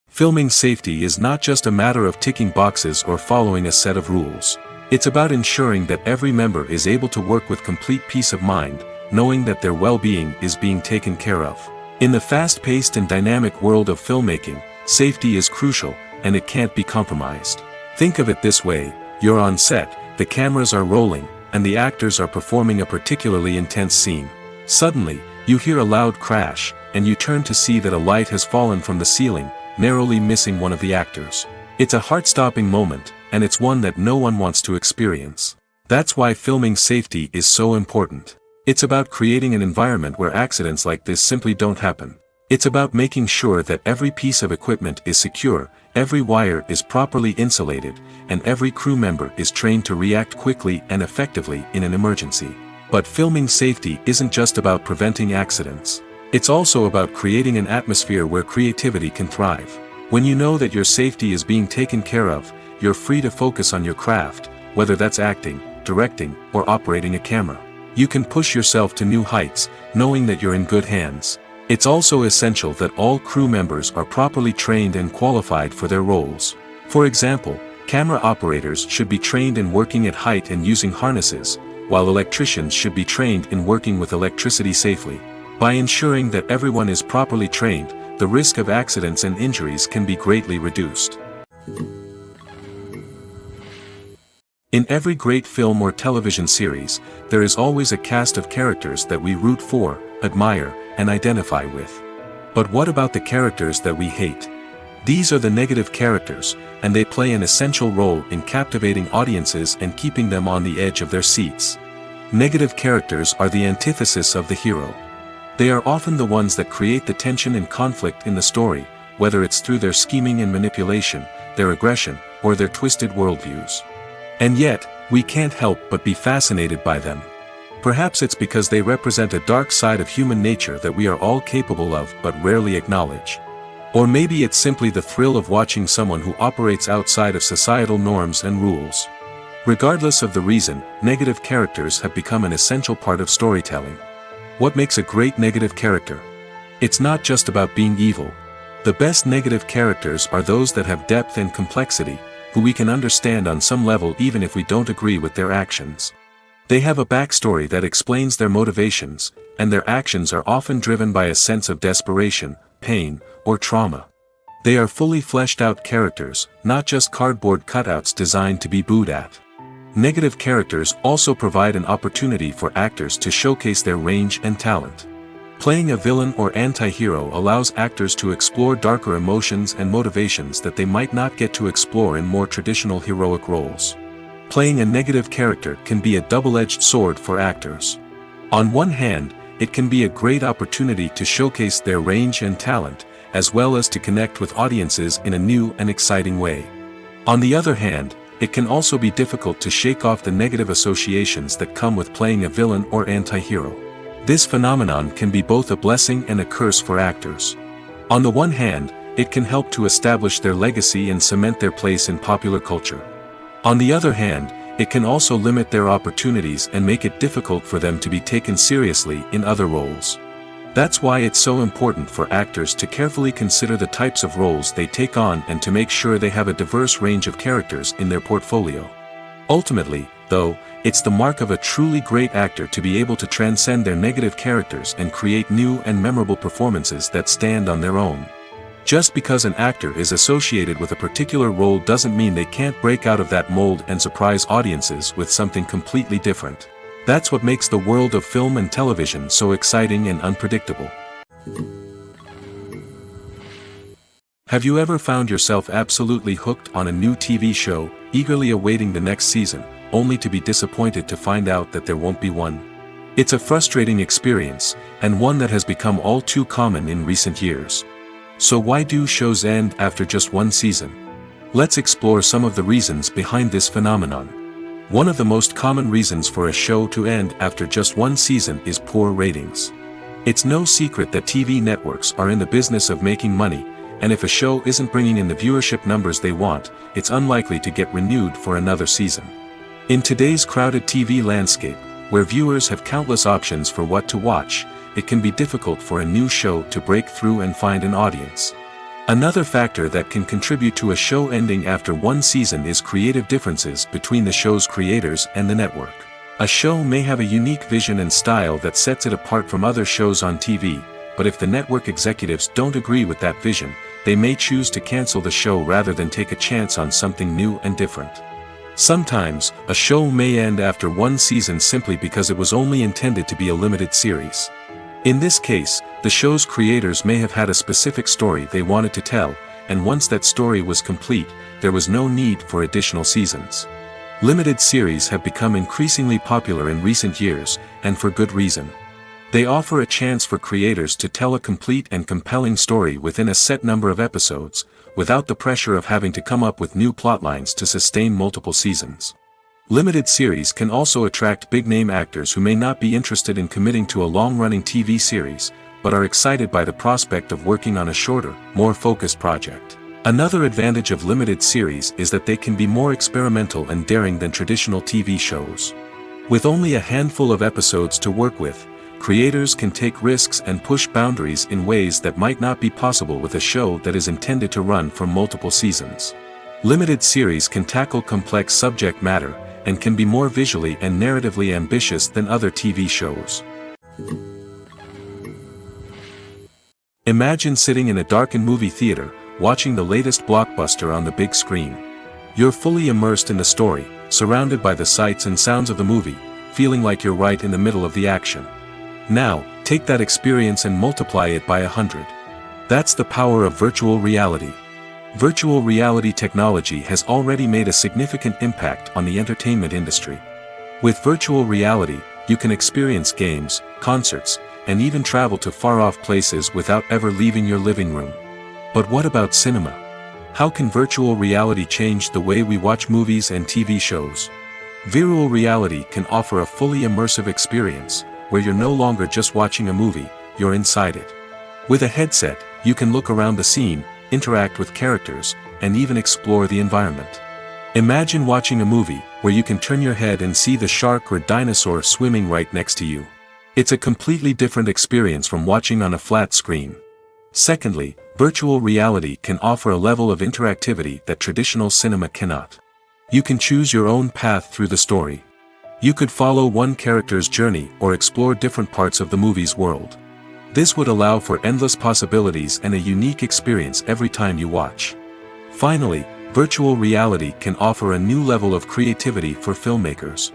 Filming safety is not just a matter of ticking boxes or following a set of rules. It's about ensuring that every member is able to work with complete peace of mind, knowing that their well-being is being taken care of. In the fast-paced and dynamic world of filmmaking, safety is crucial, and it can't be compromised. Think of it this way: you're on set, the cameras are rolling, and the actors are performing a particularly intense scene. Suddenly, you hear a loud crash, and you turn to see that a light has fallen from the ceiling, narrowly missing one of the actors. It's a heart-stopping moment, and it's one that no one wants to experience. That's why filming safety is so important. It's about creating an environment where accidents like this simply don't happen. It's about making sure that every piece of equipment is secure, every wire is properly insulated, and every crew member is trained to react quickly and effectively in an emergency. But filming safety isn't just about preventing accidents. It's also about creating an atmosphere where creativity can thrive. When you know that your safety is being taken care of, you're free to focus on your craft, whether that's acting, directing, or operating a camera. You can push yourself to new heights, knowing that you're in good hands. It's also essential that all crew members are properly trained and qualified for their roles. For example, camera operators should be trained in working at height and using harnesses, while electricians should be trained in working with electricity safely. By ensuring that everyone is properly trained, the risk of accidents and injuries can be greatly reduced. In every great film or television series, there is always a cast of characters that we root for, admire, and identify with. But what about the characters that we hate? These are the negative characters, and they play an essential role in captivating audiences and keeping them on the edge of their seats. Negative characters are the antithesis of the hero. They are often the ones that create the tension and conflict in the story, whether it's through their scheming and manipulation, their aggression, or their twisted worldviews. And yet, we can't help but be fascinated by them. Perhaps it's because they represent a dark side of human nature that we are all capable of but rarely acknowledge. Or maybe it's simply the thrill of watching someone who operates outside of societal norms and rules. Regardless of the reason, negative characters have become an essential part of storytelling. What makes a great negative character? It's not just about being evil. The best negative characters are those that have depth and complexity, who we can understand on some level even if we don't agree with their actions. They have a backstory that explains their motivations, and their actions are often driven by a sense of desperation, pain, or trauma. They are fully fleshed out characters, not just cardboard cutouts designed to be booed at. Negative characters also provide an opportunity for actors to showcase their range and talent. Playing a villain or anti-hero allows actors to explore darker emotions and motivations that they might not get to explore in more traditional heroic roles. Playing a negative character can be a double-edged sword for actors. On one hand, it can be a great opportunity to showcase their range and talent, as well as to connect with audiences in a new and exciting way. On the other hand, it can also be difficult to shake off the negative associations that come with playing a villain or anti-hero. This phenomenon can be both a blessing and a curse for actors. On the one hand, it can help to establish their legacy and cement their place in popular culture. On the other hand, it can also limit their opportunities and make it difficult for them to be taken seriously in other roles. That's why it's so important for actors to carefully consider the types of roles they take on and to make sure they have a diverse range of characters in their portfolio. Ultimately, though, it's the mark of a truly great actor to be able to transcend their negative characters and create new and memorable performances that stand on their own. Just because an actor is associated with a particular role doesn't mean they can't break out of that mold and surprise audiences with something completely different. That's what makes the world of film and television so exciting and unpredictable. Have you ever found yourself absolutely hooked on a new TV show, eagerly awaiting the next season, only to be disappointed to find out that there won't be one? It's a frustrating experience, and one that has become all too common in recent years. So why do shows end after just one season? Let's explore some of the reasons behind this phenomenon. One of the most common reasons for a show to end after just one season is poor ratings. It's no secret that TV networks are in the business of making money, and if a show isn't bringing in the viewership numbers they want, it's unlikely to get renewed for another season. In today's crowded TV landscape, where viewers have countless options for what to watch, it can be difficult for a new show to break through and find an audience. Another factor that can contribute to a show ending after one season is creative differences between the show's creators and the network. A show may have a unique vision and style that sets it apart from other shows on TV, but if the network executives don't agree with that vision, they may choose to cancel the show rather than take a chance on something new and different. Sometimes, a show may end after one season simply because it was only intended to be a limited series. In this case, the show's creators may have had a specific story they wanted to tell, and once that story was complete, there was no need for additional seasons. Limited series have become increasingly popular in recent years, and for good reason. They offer a chance for creators to tell a complete and compelling story within a set number of episodes, without the pressure of having to come up with new plotlines to sustain multiple seasons. Limited series can also attract big-name actors who may not be interested in committing to a long-running TV series, but are excited by the prospect of working on a shorter, more focused project. Another advantage of limited series is that they can be more experimental and daring than traditional TV shows. With only a handful of episodes to work with, creators can take risks and push boundaries in ways that might not be possible with a show that is intended to run for multiple seasons. Limited series can tackle complex subject matter, and can be more visually and narratively ambitious than other TV shows. Imagine sitting in a darkened movie theater, watching the latest blockbuster on the big screen. You're fully immersed in the story, surrounded by the sights and sounds of the movie, feeling like you're right in the middle of the action. Now, take that experience and multiply it by 100. That's the power of virtual reality. Virtual reality technology has already made a significant impact on the entertainment industry. With virtual reality, you can experience games, concerts, and even travel to far-off places without ever leaving your living room. But what about cinema? How can virtual reality change the way we watch movies and TV shows? Virtual reality can offer a fully immersive experience, where you're no longer just watching a movie, you're inside it. With a headset, you can look around the scene, interact with characters, and even explore the environment. Imagine watching a movie, where you can turn your head and see the shark or dinosaur swimming right next to you. It's a completely different experience from watching on a flat screen. Secondly, virtual reality can offer a level of interactivity that traditional cinema cannot. You can choose your own path through the story. You could follow one character's journey or explore different parts of the movie's world. This would allow for endless possibilities and a unique experience every time you watch. Finally, virtual reality can offer a new level of creativity for filmmakers.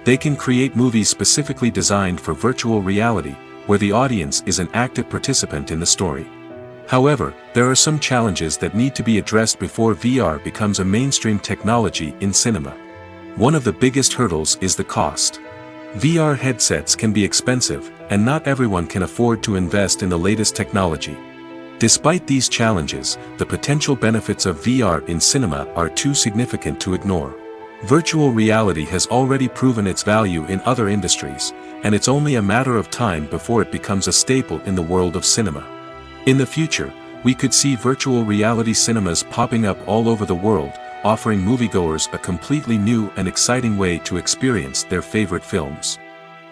They can create movies specifically designed for virtual reality, where the audience is an active participant in the story. However, there are some challenges that need to be addressed before VR becomes a mainstream technology in cinema. One of the biggest hurdles is the cost. VR headsets can be expensive, and not everyone can afford to invest in the latest technology. Despite these challenges, the potential benefits of VR in cinema are too significant to ignore. Virtual reality has already proven its value in other industries, and it's only a matter of time before it becomes a staple in the world of cinema. In the future, we could see virtual reality cinemas popping up all over the world, offering moviegoers a completely new and exciting way to experience their favorite films.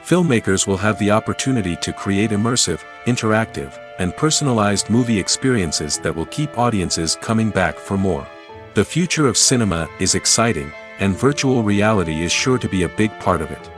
Filmmakers will have the opportunity to create immersive, interactive, and personalized movie experiences that will keep audiences coming back for more. The future of cinema is exciting, and virtual reality is sure to be a big part of it.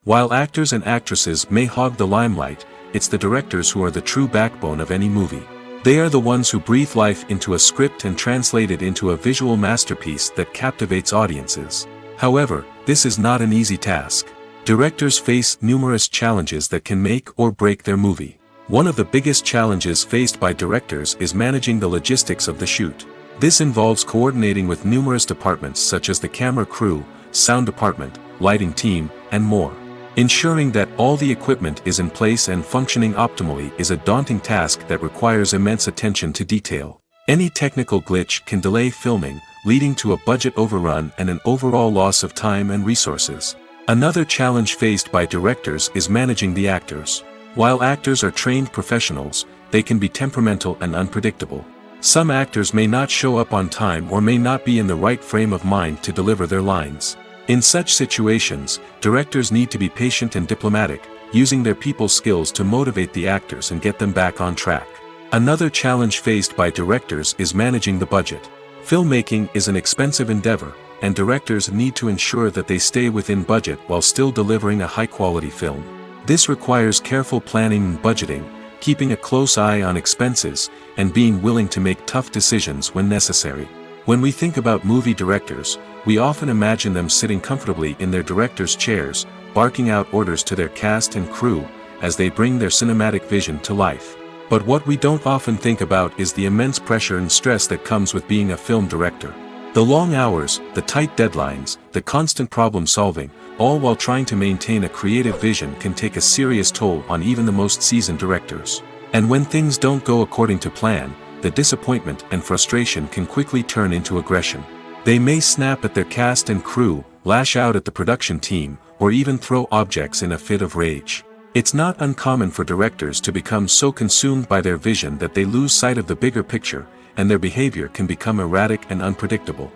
While actors and actresses may hog the limelight, it's the directors who are the true backbone of any movie. They are the ones who breathe life into a script and translate it into a visual masterpiece that captivates audiences. However, this is not an easy task. Directors face numerous challenges that can make or break their movie. One of the biggest challenges faced by directors is managing the logistics of the shoot. This involves coordinating with numerous departments such as the camera crew, sound department, lighting team, and more. Ensuring that all the equipment is in place and functioning optimally is a daunting task that requires immense attention to detail. Any technical glitch can delay filming, leading to a budget overrun and an overall loss of time and resources. Another challenge faced by directors is managing the actors. While actors are trained professionals, they can be temperamental and unpredictable. Some actors may not show up on time or may not be in the right frame of mind to deliver their lines. In such situations, directors need to be patient and diplomatic, using their people skills to motivate the actors and get them back on track. Another challenge faced by directors is managing the budget. Filmmaking is an expensive endeavor, and directors need to ensure that they stay within budget while still delivering a high-quality film. This requires careful planning and budgeting, keeping a close eye on expenses, and being willing to make tough decisions when necessary. When we think about movie directors, we often imagine them sitting comfortably in their director's chairs, barking out orders to their cast and crew, as they bring their cinematic vision to life. But what we don't often think about is the immense pressure and stress that comes with being a film director. The long hours, the tight deadlines, the constant problem solving, all while trying to maintain a creative vision can take a serious toll on even the most seasoned directors. And when things don't go according to plan, the disappointment and frustration can quickly turn into aggression. They may snap at their cast and crew, lash out at the production team, or even throw objects in a fit of rage. It's not uncommon for directors to become so consumed by their vision that they lose sight of the bigger picture, and their behavior can become erratic and unpredictable.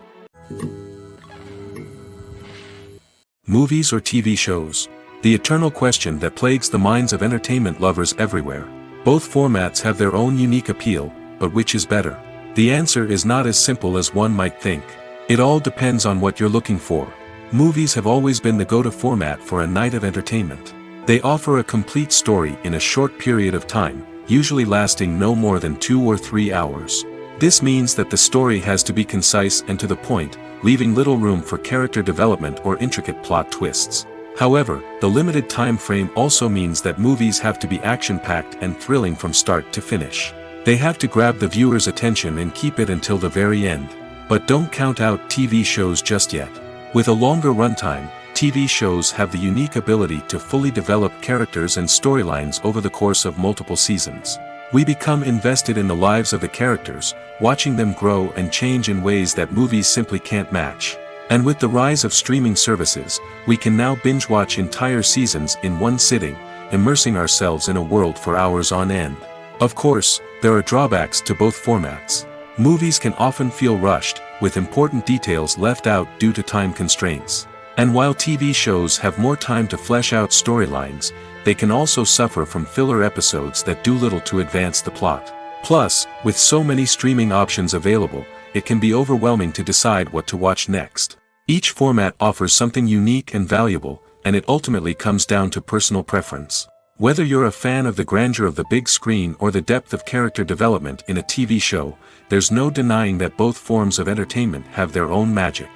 Movies or TV shows? The eternal question that plagues the minds of entertainment lovers everywhere. Both formats have their own unique appeal, but which is better? The answer is not as simple as one might think. It all depends on what you're looking for. Movies have always been the go-to format for a night of entertainment. They offer a complete story in a short period of time, usually lasting no more than 2 or 3 hours. This means that the story has to be concise and to the point, leaving little room for character development or intricate plot twists. However, the limited time frame also means that movies have to be action-packed and thrilling from start to finish. They have to grab the viewer's attention and keep it until the very end. But don't count out TV shows just yet. With a longer runtime, TV shows have the unique ability to fully develop characters and storylines over the course of multiple seasons. We become invested in the lives of the characters, watching them grow and change in ways that movies simply can't match. And with the rise of streaming services, we can now binge-watch entire seasons in one sitting, immersing ourselves in a world for hours on end. Of course, there are drawbacks to both formats. Movies can often feel rushed, with important details left out due to time constraints. And while TV shows have more time to flesh out storylines, they can also suffer from filler episodes that do little to advance the plot. Plus, with so many streaming options available, it can be overwhelming to decide what to watch next. Each format offers something unique and valuable, and it ultimately comes down to personal preference. Whether you're a fan of the grandeur of the big screen or the depth of character development in a TV show, there's no denying that both forms of entertainment have their own magic.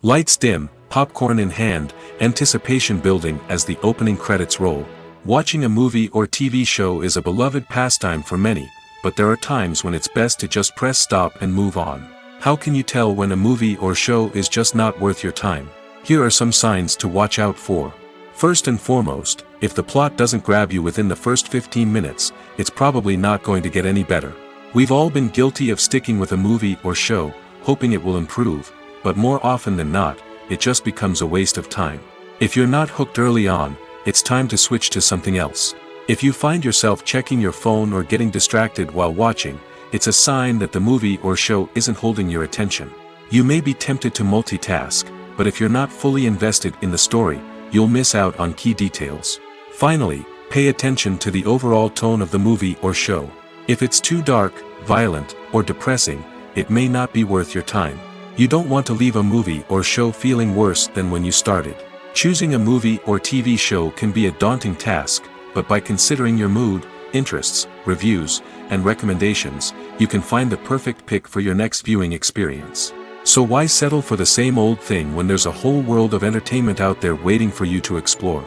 Lights dim, popcorn in hand, anticipation building as the opening credits roll. Watching a movie or TV show is a beloved pastime for many, but there are times when it's best to just press stop and move on. How can you tell when a movie or show is just not worth your time? Here are some signs to watch out for. First and foremost, if the plot doesn't grab you within the first 15 minutes, it's probably not going to get any better. We've all been guilty of sticking with a movie or show, hoping it will improve, but more often than not, it just becomes a waste of time. If you're not hooked early on, it's time to switch to something else. If you find yourself checking your phone or getting distracted while watching, it's a sign that the movie or show isn't holding your attention. You may be tempted to multitask, but if you're not fully invested in the story, you'll miss out on key details. Finally, pay attention to the overall tone of the movie or show. If it's too dark, violent, or depressing, it may not be worth your time. You don't want to leave a movie or show feeling worse than when you started. Choosing a movie or TV show can be a daunting task, but by considering your mood, interests, reviews, and recommendations, you can find the perfect pick for your next viewing experience. So why settle for the same old thing when there's a whole world of entertainment out there waiting for you to explore?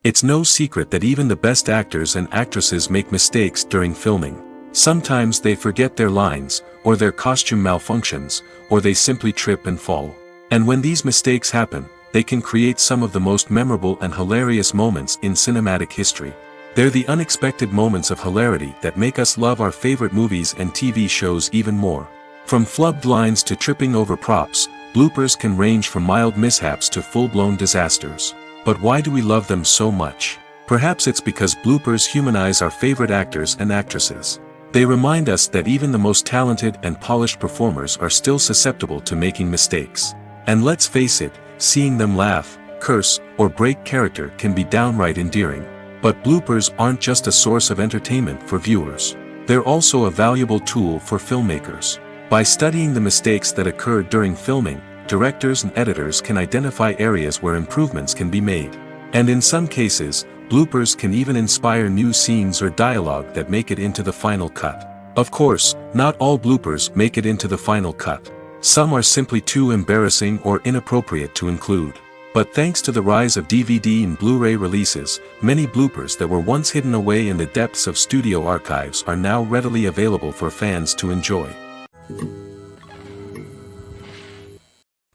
It's no secret that even the best actors and actresses make mistakes during filming. Sometimes they forget their lines, or their costume malfunctions, or they simply trip and fall. And when these mistakes happen, they can create some of the most memorable and hilarious moments in cinematic history. They're the unexpected moments of hilarity that make us love our favorite movies and TV shows even more. From flubbed lines to tripping over props, bloopers can range from mild mishaps to full-blown disasters. But why do we love them so much? Perhaps it's because bloopers humanize our favorite actors and actresses. They remind us that even the most talented and polished performers are still susceptible to making mistakes. And let's face it, seeing them laugh, curse, or break character can be downright endearing. But bloopers aren't just a source of entertainment for viewers. They're also a valuable tool for filmmakers. By studying the mistakes that occurred during filming, directors and editors can identify areas where improvements can be made. And in some cases, bloopers can even inspire new scenes or dialogue that make it into the final cut. Of course, not all bloopers make it into the final cut. Some are simply too embarrassing or inappropriate to include. But thanks to the rise of DVD and Blu-ray releases, many bloopers that were once hidden away in the depths of studio archives are now readily available for fans to enjoy.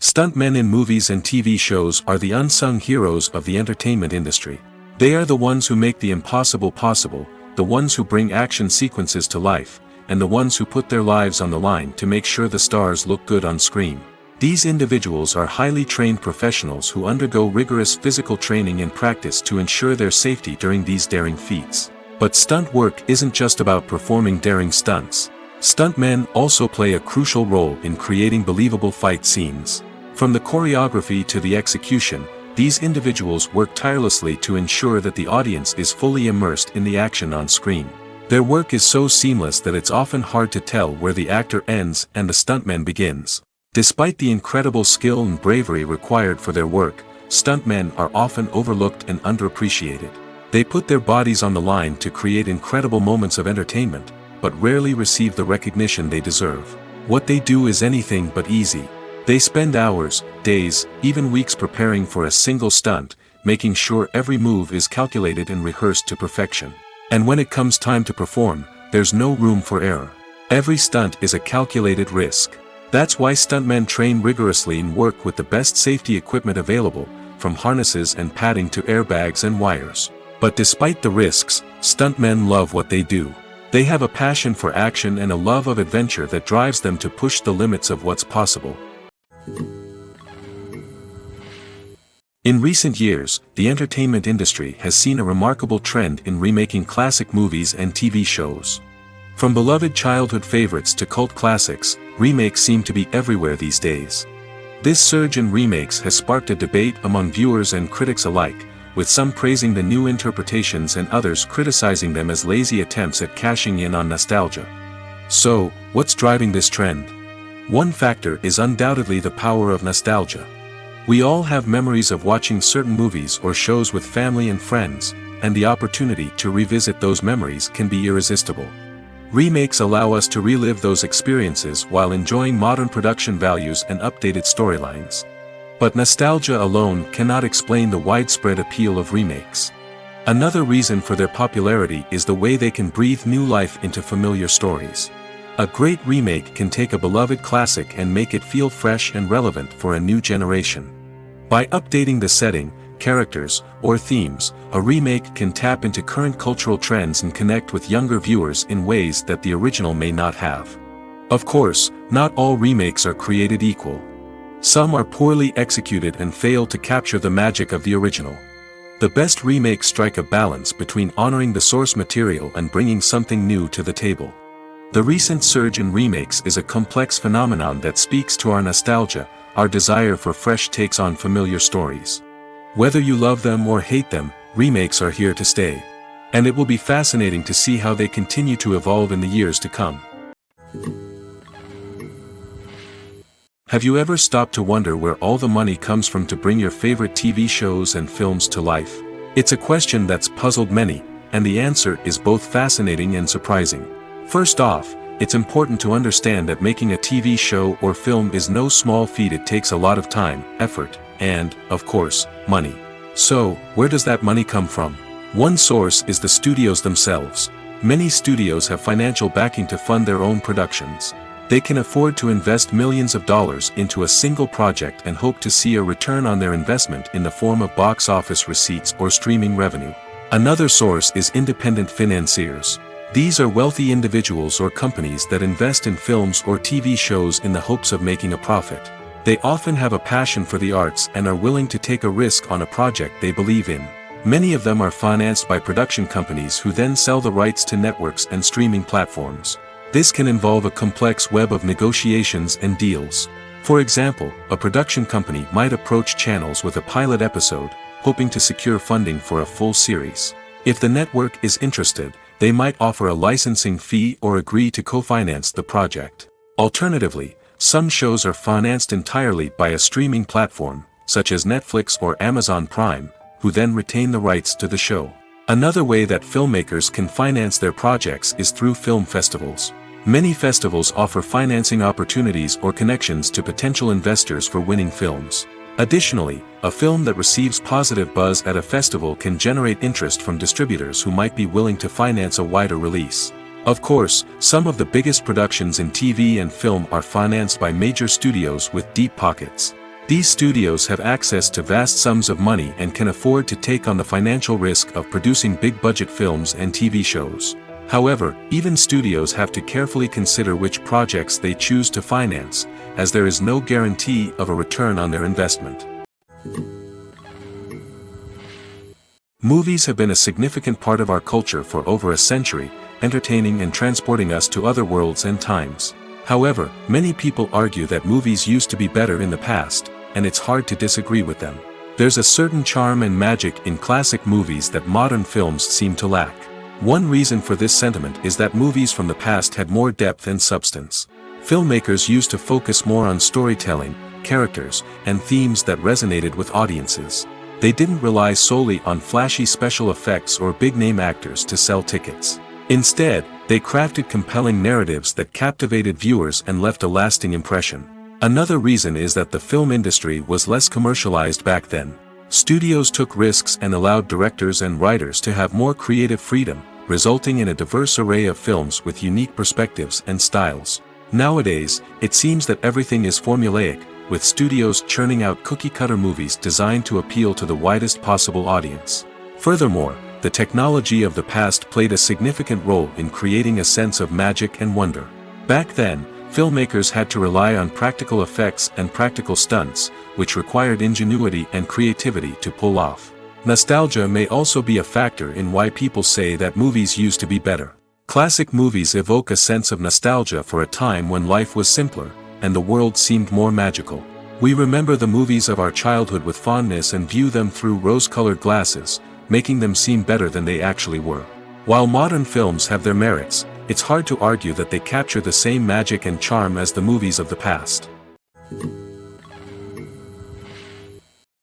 Stuntmen in movies and TV shows are the unsung heroes of the entertainment industry. They are the ones who make the impossible possible, the ones who bring action sequences to life, and the ones who put their lives on the line to make sure the stars look good on screen. These individuals are highly trained professionals who undergo rigorous physical training and practice to ensure their safety during these daring feats. But stunt work isn't just about performing daring stunts. Stuntmen also play a crucial role in creating believable fight scenes. From the choreography to the execution, these individuals work tirelessly to ensure that the audience is fully immersed in the action on screen. Their work is so seamless that it's often hard to tell where the actor ends and the stuntman begins. Despite the incredible skill and bravery required for their work, stuntmen are often overlooked and underappreciated. They put their bodies on the line to create incredible moments of entertainment, but rarely receive the recognition they deserve. What they do is anything but easy. They spend hours, days, even weeks preparing for a single stunt, making sure every move is calculated and rehearsed to perfection. And when it comes time to perform, there's no room for error. Every stunt is a calculated risk. That's why stuntmen train rigorously and work with the best safety equipment available, from harnesses and padding to airbags and wires. But despite the risks, stuntmen love what they do. They have a passion for action and a love of adventure that drives them to push the limits of what's possible. In recent years, the entertainment industry has seen a remarkable trend in remaking classic movies and TV shows. From beloved childhood favorites to cult classics, remakes seem to be everywhere these days. This surge in remakes has sparked a debate among viewers and critics alike, with some praising the new interpretations and others criticizing them as lazy attempts at cashing in on nostalgia. So, what's driving this trend? One factor is undoubtedly the power of nostalgia. We all have memories of watching certain movies or shows with family and friends, and the opportunity to revisit those memories can be irresistible. Remakes allow us to relive those experiences while enjoying modern production values and updated storylines. But nostalgia alone cannot explain the widespread appeal of remakes. Another reason for their popularity is the way they can breathe new life into familiar stories. A great remake can take a beloved classic and make it feel fresh and relevant for a new generation. By updating the setting, characters, or themes, a remake can tap into current cultural trends and connect with younger viewers in ways that the original may not have. Of course, not all remakes are created equal. Some are poorly executed and fail to capture the magic of the original. The best remakes strike a balance between honoring the source material and bringing something new to the table. The recent surge in remakes is a complex phenomenon that speaks to our nostalgia, our desire for fresh takes on familiar stories. Whether you love them or hate them, remakes are here to stay. And it will be fascinating to see how they continue to evolve in the years to come. Have you ever stopped to wonder where all the money comes from to bring your favorite TV shows and films to life? It's a question that's puzzled many, and the answer is both fascinating and surprising. First off, it's important to understand that making a TV show or film is no small feat. It takes a lot of time, effort, and, of course, money. So, where does that money come from? One source is the studios themselves. Many studios have financial backing to fund their own productions. They can afford to invest millions of dollars into a single project and hope to see a return on their investment in the form of box office receipts or streaming revenue. Another source is independent financiers. These are wealthy individuals or companies that invest in films or TV shows in the hopes of making a profit. They often have a passion for the arts and are willing to take a risk on a project they believe in. Many of them are financed by production companies who then sell the rights to networks and streaming platforms. This can involve a complex web of negotiations and deals. For example, a production company might approach channels with a pilot episode, hoping to secure funding for a full series. If the network is interested, they might offer a licensing fee or agree to co-finance the project. Alternatively, some shows are financed entirely by a streaming platform, such as Netflix or Amazon Prime, who then retain the rights to the show. Another way that filmmakers can finance their projects is through film festivals. Many festivals offer financing opportunities or connections to potential investors for winning films. Additionally, a film that receives positive buzz at a festival can generate interest from distributors who might be willing to finance a wider release. Of course, some of the biggest productions in TV and film are financed by major studios with deep pockets. These studios have access to vast sums of money and can afford to take on the financial risk of producing big-budget films and TV shows. However, even studios have to carefully consider which projects they choose to finance, as there is no guarantee of a return on their investment. Movies have been a significant part of our culture for over a century, entertaining and transporting us to other worlds and times. However, many people argue that movies used to be better in the past, and it's hard to disagree with them. There's a certain charm and magic in classic movies that modern films seem to lack. One reason for this sentiment is that movies from the past had more depth and substance. Filmmakers used to focus more on storytelling, characters, and themes that resonated with audiences. They didn't rely solely on flashy special effects or big-name actors to sell tickets. Instead, they crafted compelling narratives that captivated viewers and left a lasting impression. Another reason is that the film industry was less commercialized back then. Studios took risks and allowed directors and writers to have more creative freedom, resulting in a diverse array of films with unique perspectives and styles. Nowadays, it seems that everything is formulaic, with studios churning out cookie-cutter movies designed to appeal to the widest possible audience. Furthermore, the technology of the past played a significant role in creating a sense of magic and wonder. Back then, filmmakers had to rely on practical effects and practical stunts, which required ingenuity and creativity to pull off. Nostalgia may also be a factor in why people say that movies used to be better. Classic movies evoke a sense of nostalgia for a time when life was simpler, and the world seemed more magical. We remember the movies of our childhood with fondness and view them through rose-colored glasses, making them seem better than they actually were. While modern films have their merits, it's hard to argue that they capture the same magic and charm as the movies of the past.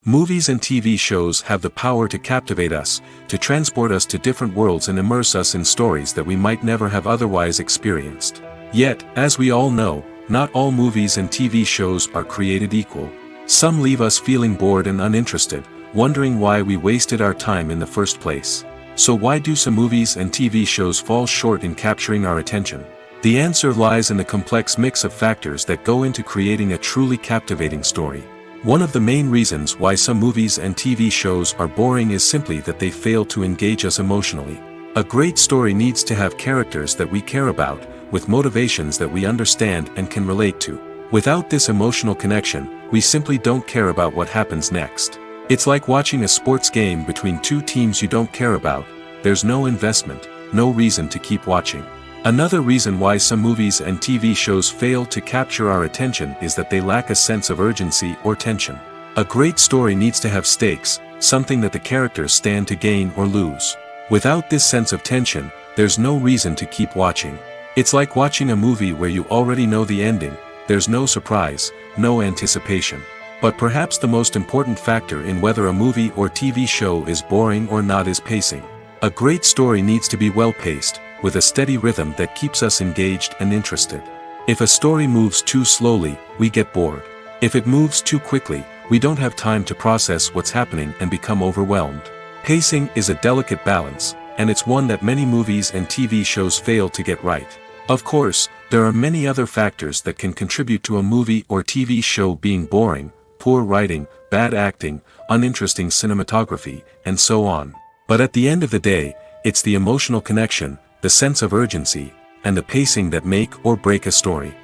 Movies and TV shows have the power to captivate us, to transport us to different worlds and immerse us in stories that we might never have otherwise experienced. Yet, as we all know, not all movies and TV shows are created equal. Some leave us feeling bored and uninterested, wondering why we wasted our time in the first place. So why do some movies and TV shows fall short in capturing our attention? The answer lies in the complex mix of factors that go into creating a truly captivating story. One of the main reasons why some movies and TV shows are boring is simply that they fail to engage us emotionally. A great story needs to have characters that we care about, with motivations that we understand and can relate to. Without this emotional connection, we simply don't care about what happens next. It's like watching a sports game between two teams you don't care about. There's no investment, no reason to keep watching. Another reason why some movies and TV shows fail to capture our attention is that they lack a sense of urgency or tension. A great story needs to have stakes, something that the characters stand to gain or lose. Without this sense of tension, there's no reason to keep watching. It's like watching a movie where you already know the ending. There's no surprise, no anticipation. But perhaps the most important factor in whether a movie or TV show is boring or not is pacing. A great story needs to be well-paced, with a steady rhythm that keeps us engaged and interested. If a story moves too slowly, we get bored. If it moves too quickly, we don't have time to process what's happening and become overwhelmed. Pacing is a delicate balance, and it's one that many movies and TV shows fail to get right. Of course, there are many other factors that can contribute to a movie or TV show being boring: poor writing, bad acting, uninteresting cinematography, and so on. But at the end of the day, it's the emotional connection, the sense of urgency, and the pacing that make or break a story.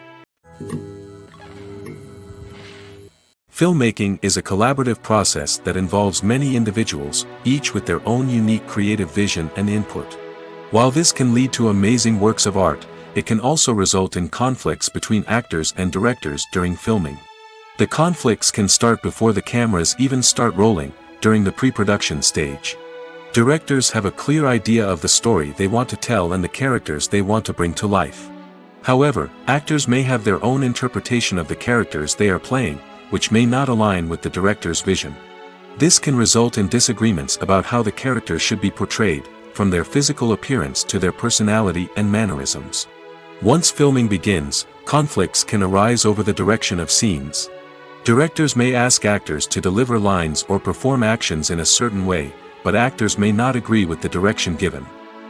Filmmaking is a collaborative process that involves many individuals, each with their own unique creative vision and input. While this can lead to amazing works of art, it can also result in conflicts between actors and directors during filming. The conflicts can start before the cameras even start rolling, during the pre-production stage. Directors have a clear idea of the story they want to tell and the characters they want to bring to life. However, actors may have their own interpretation of the characters they are playing, which may not align with the director's vision. This can result in disagreements about how the characters should be portrayed, from their physical appearance to their personality and mannerisms. Once filming begins, conflicts can arise over the direction of scenes. Directors may ask actors to deliver lines or perform actions in a certain way, but actors may not agree with the direction given.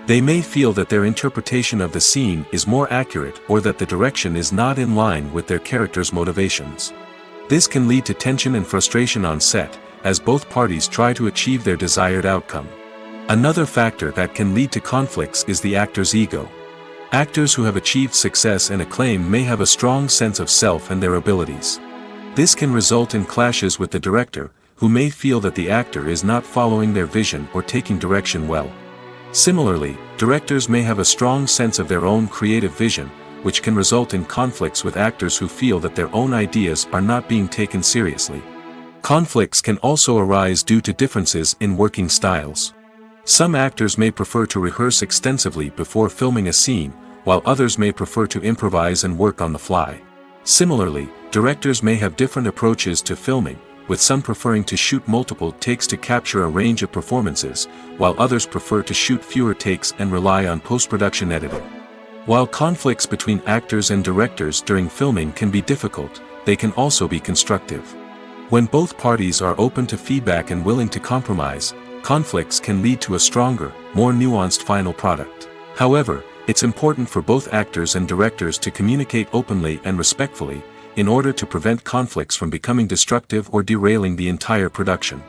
They may feel that their interpretation of the scene is more accurate or that the direction is not in line with their character's motivations. This can lead to tension and frustration on set, as both parties try to achieve their desired outcome. Another factor that can lead to conflicts is the actor's ego. Actors who have achieved success and acclaim may have a strong sense of self and their abilities. This can result in clashes with the director, who may feel that the actor is not following their vision or taking direction well. Similarly, directors may have a strong sense of their own creative vision, which can result in conflicts with actors who feel that their own ideas are not being taken seriously. Conflicts can also arise due to differences in working styles. Some actors may prefer to rehearse extensively before filming a scene, while others may prefer to improvise and work on the fly. Similarly, directors may have different approaches to filming, with some preferring to shoot multiple takes to capture a range of performances, while others prefer to shoot fewer takes and rely on post-production editing. While conflicts between actors and directors during filming can be difficult, they can also be constructive. When both parties are open to feedback and willing to compromise, conflicts can lead to a stronger, more nuanced final product. However, it's important for both actors and directors to communicate openly and respectfully, in order to prevent conflicts from becoming destructive or derailing the entire production.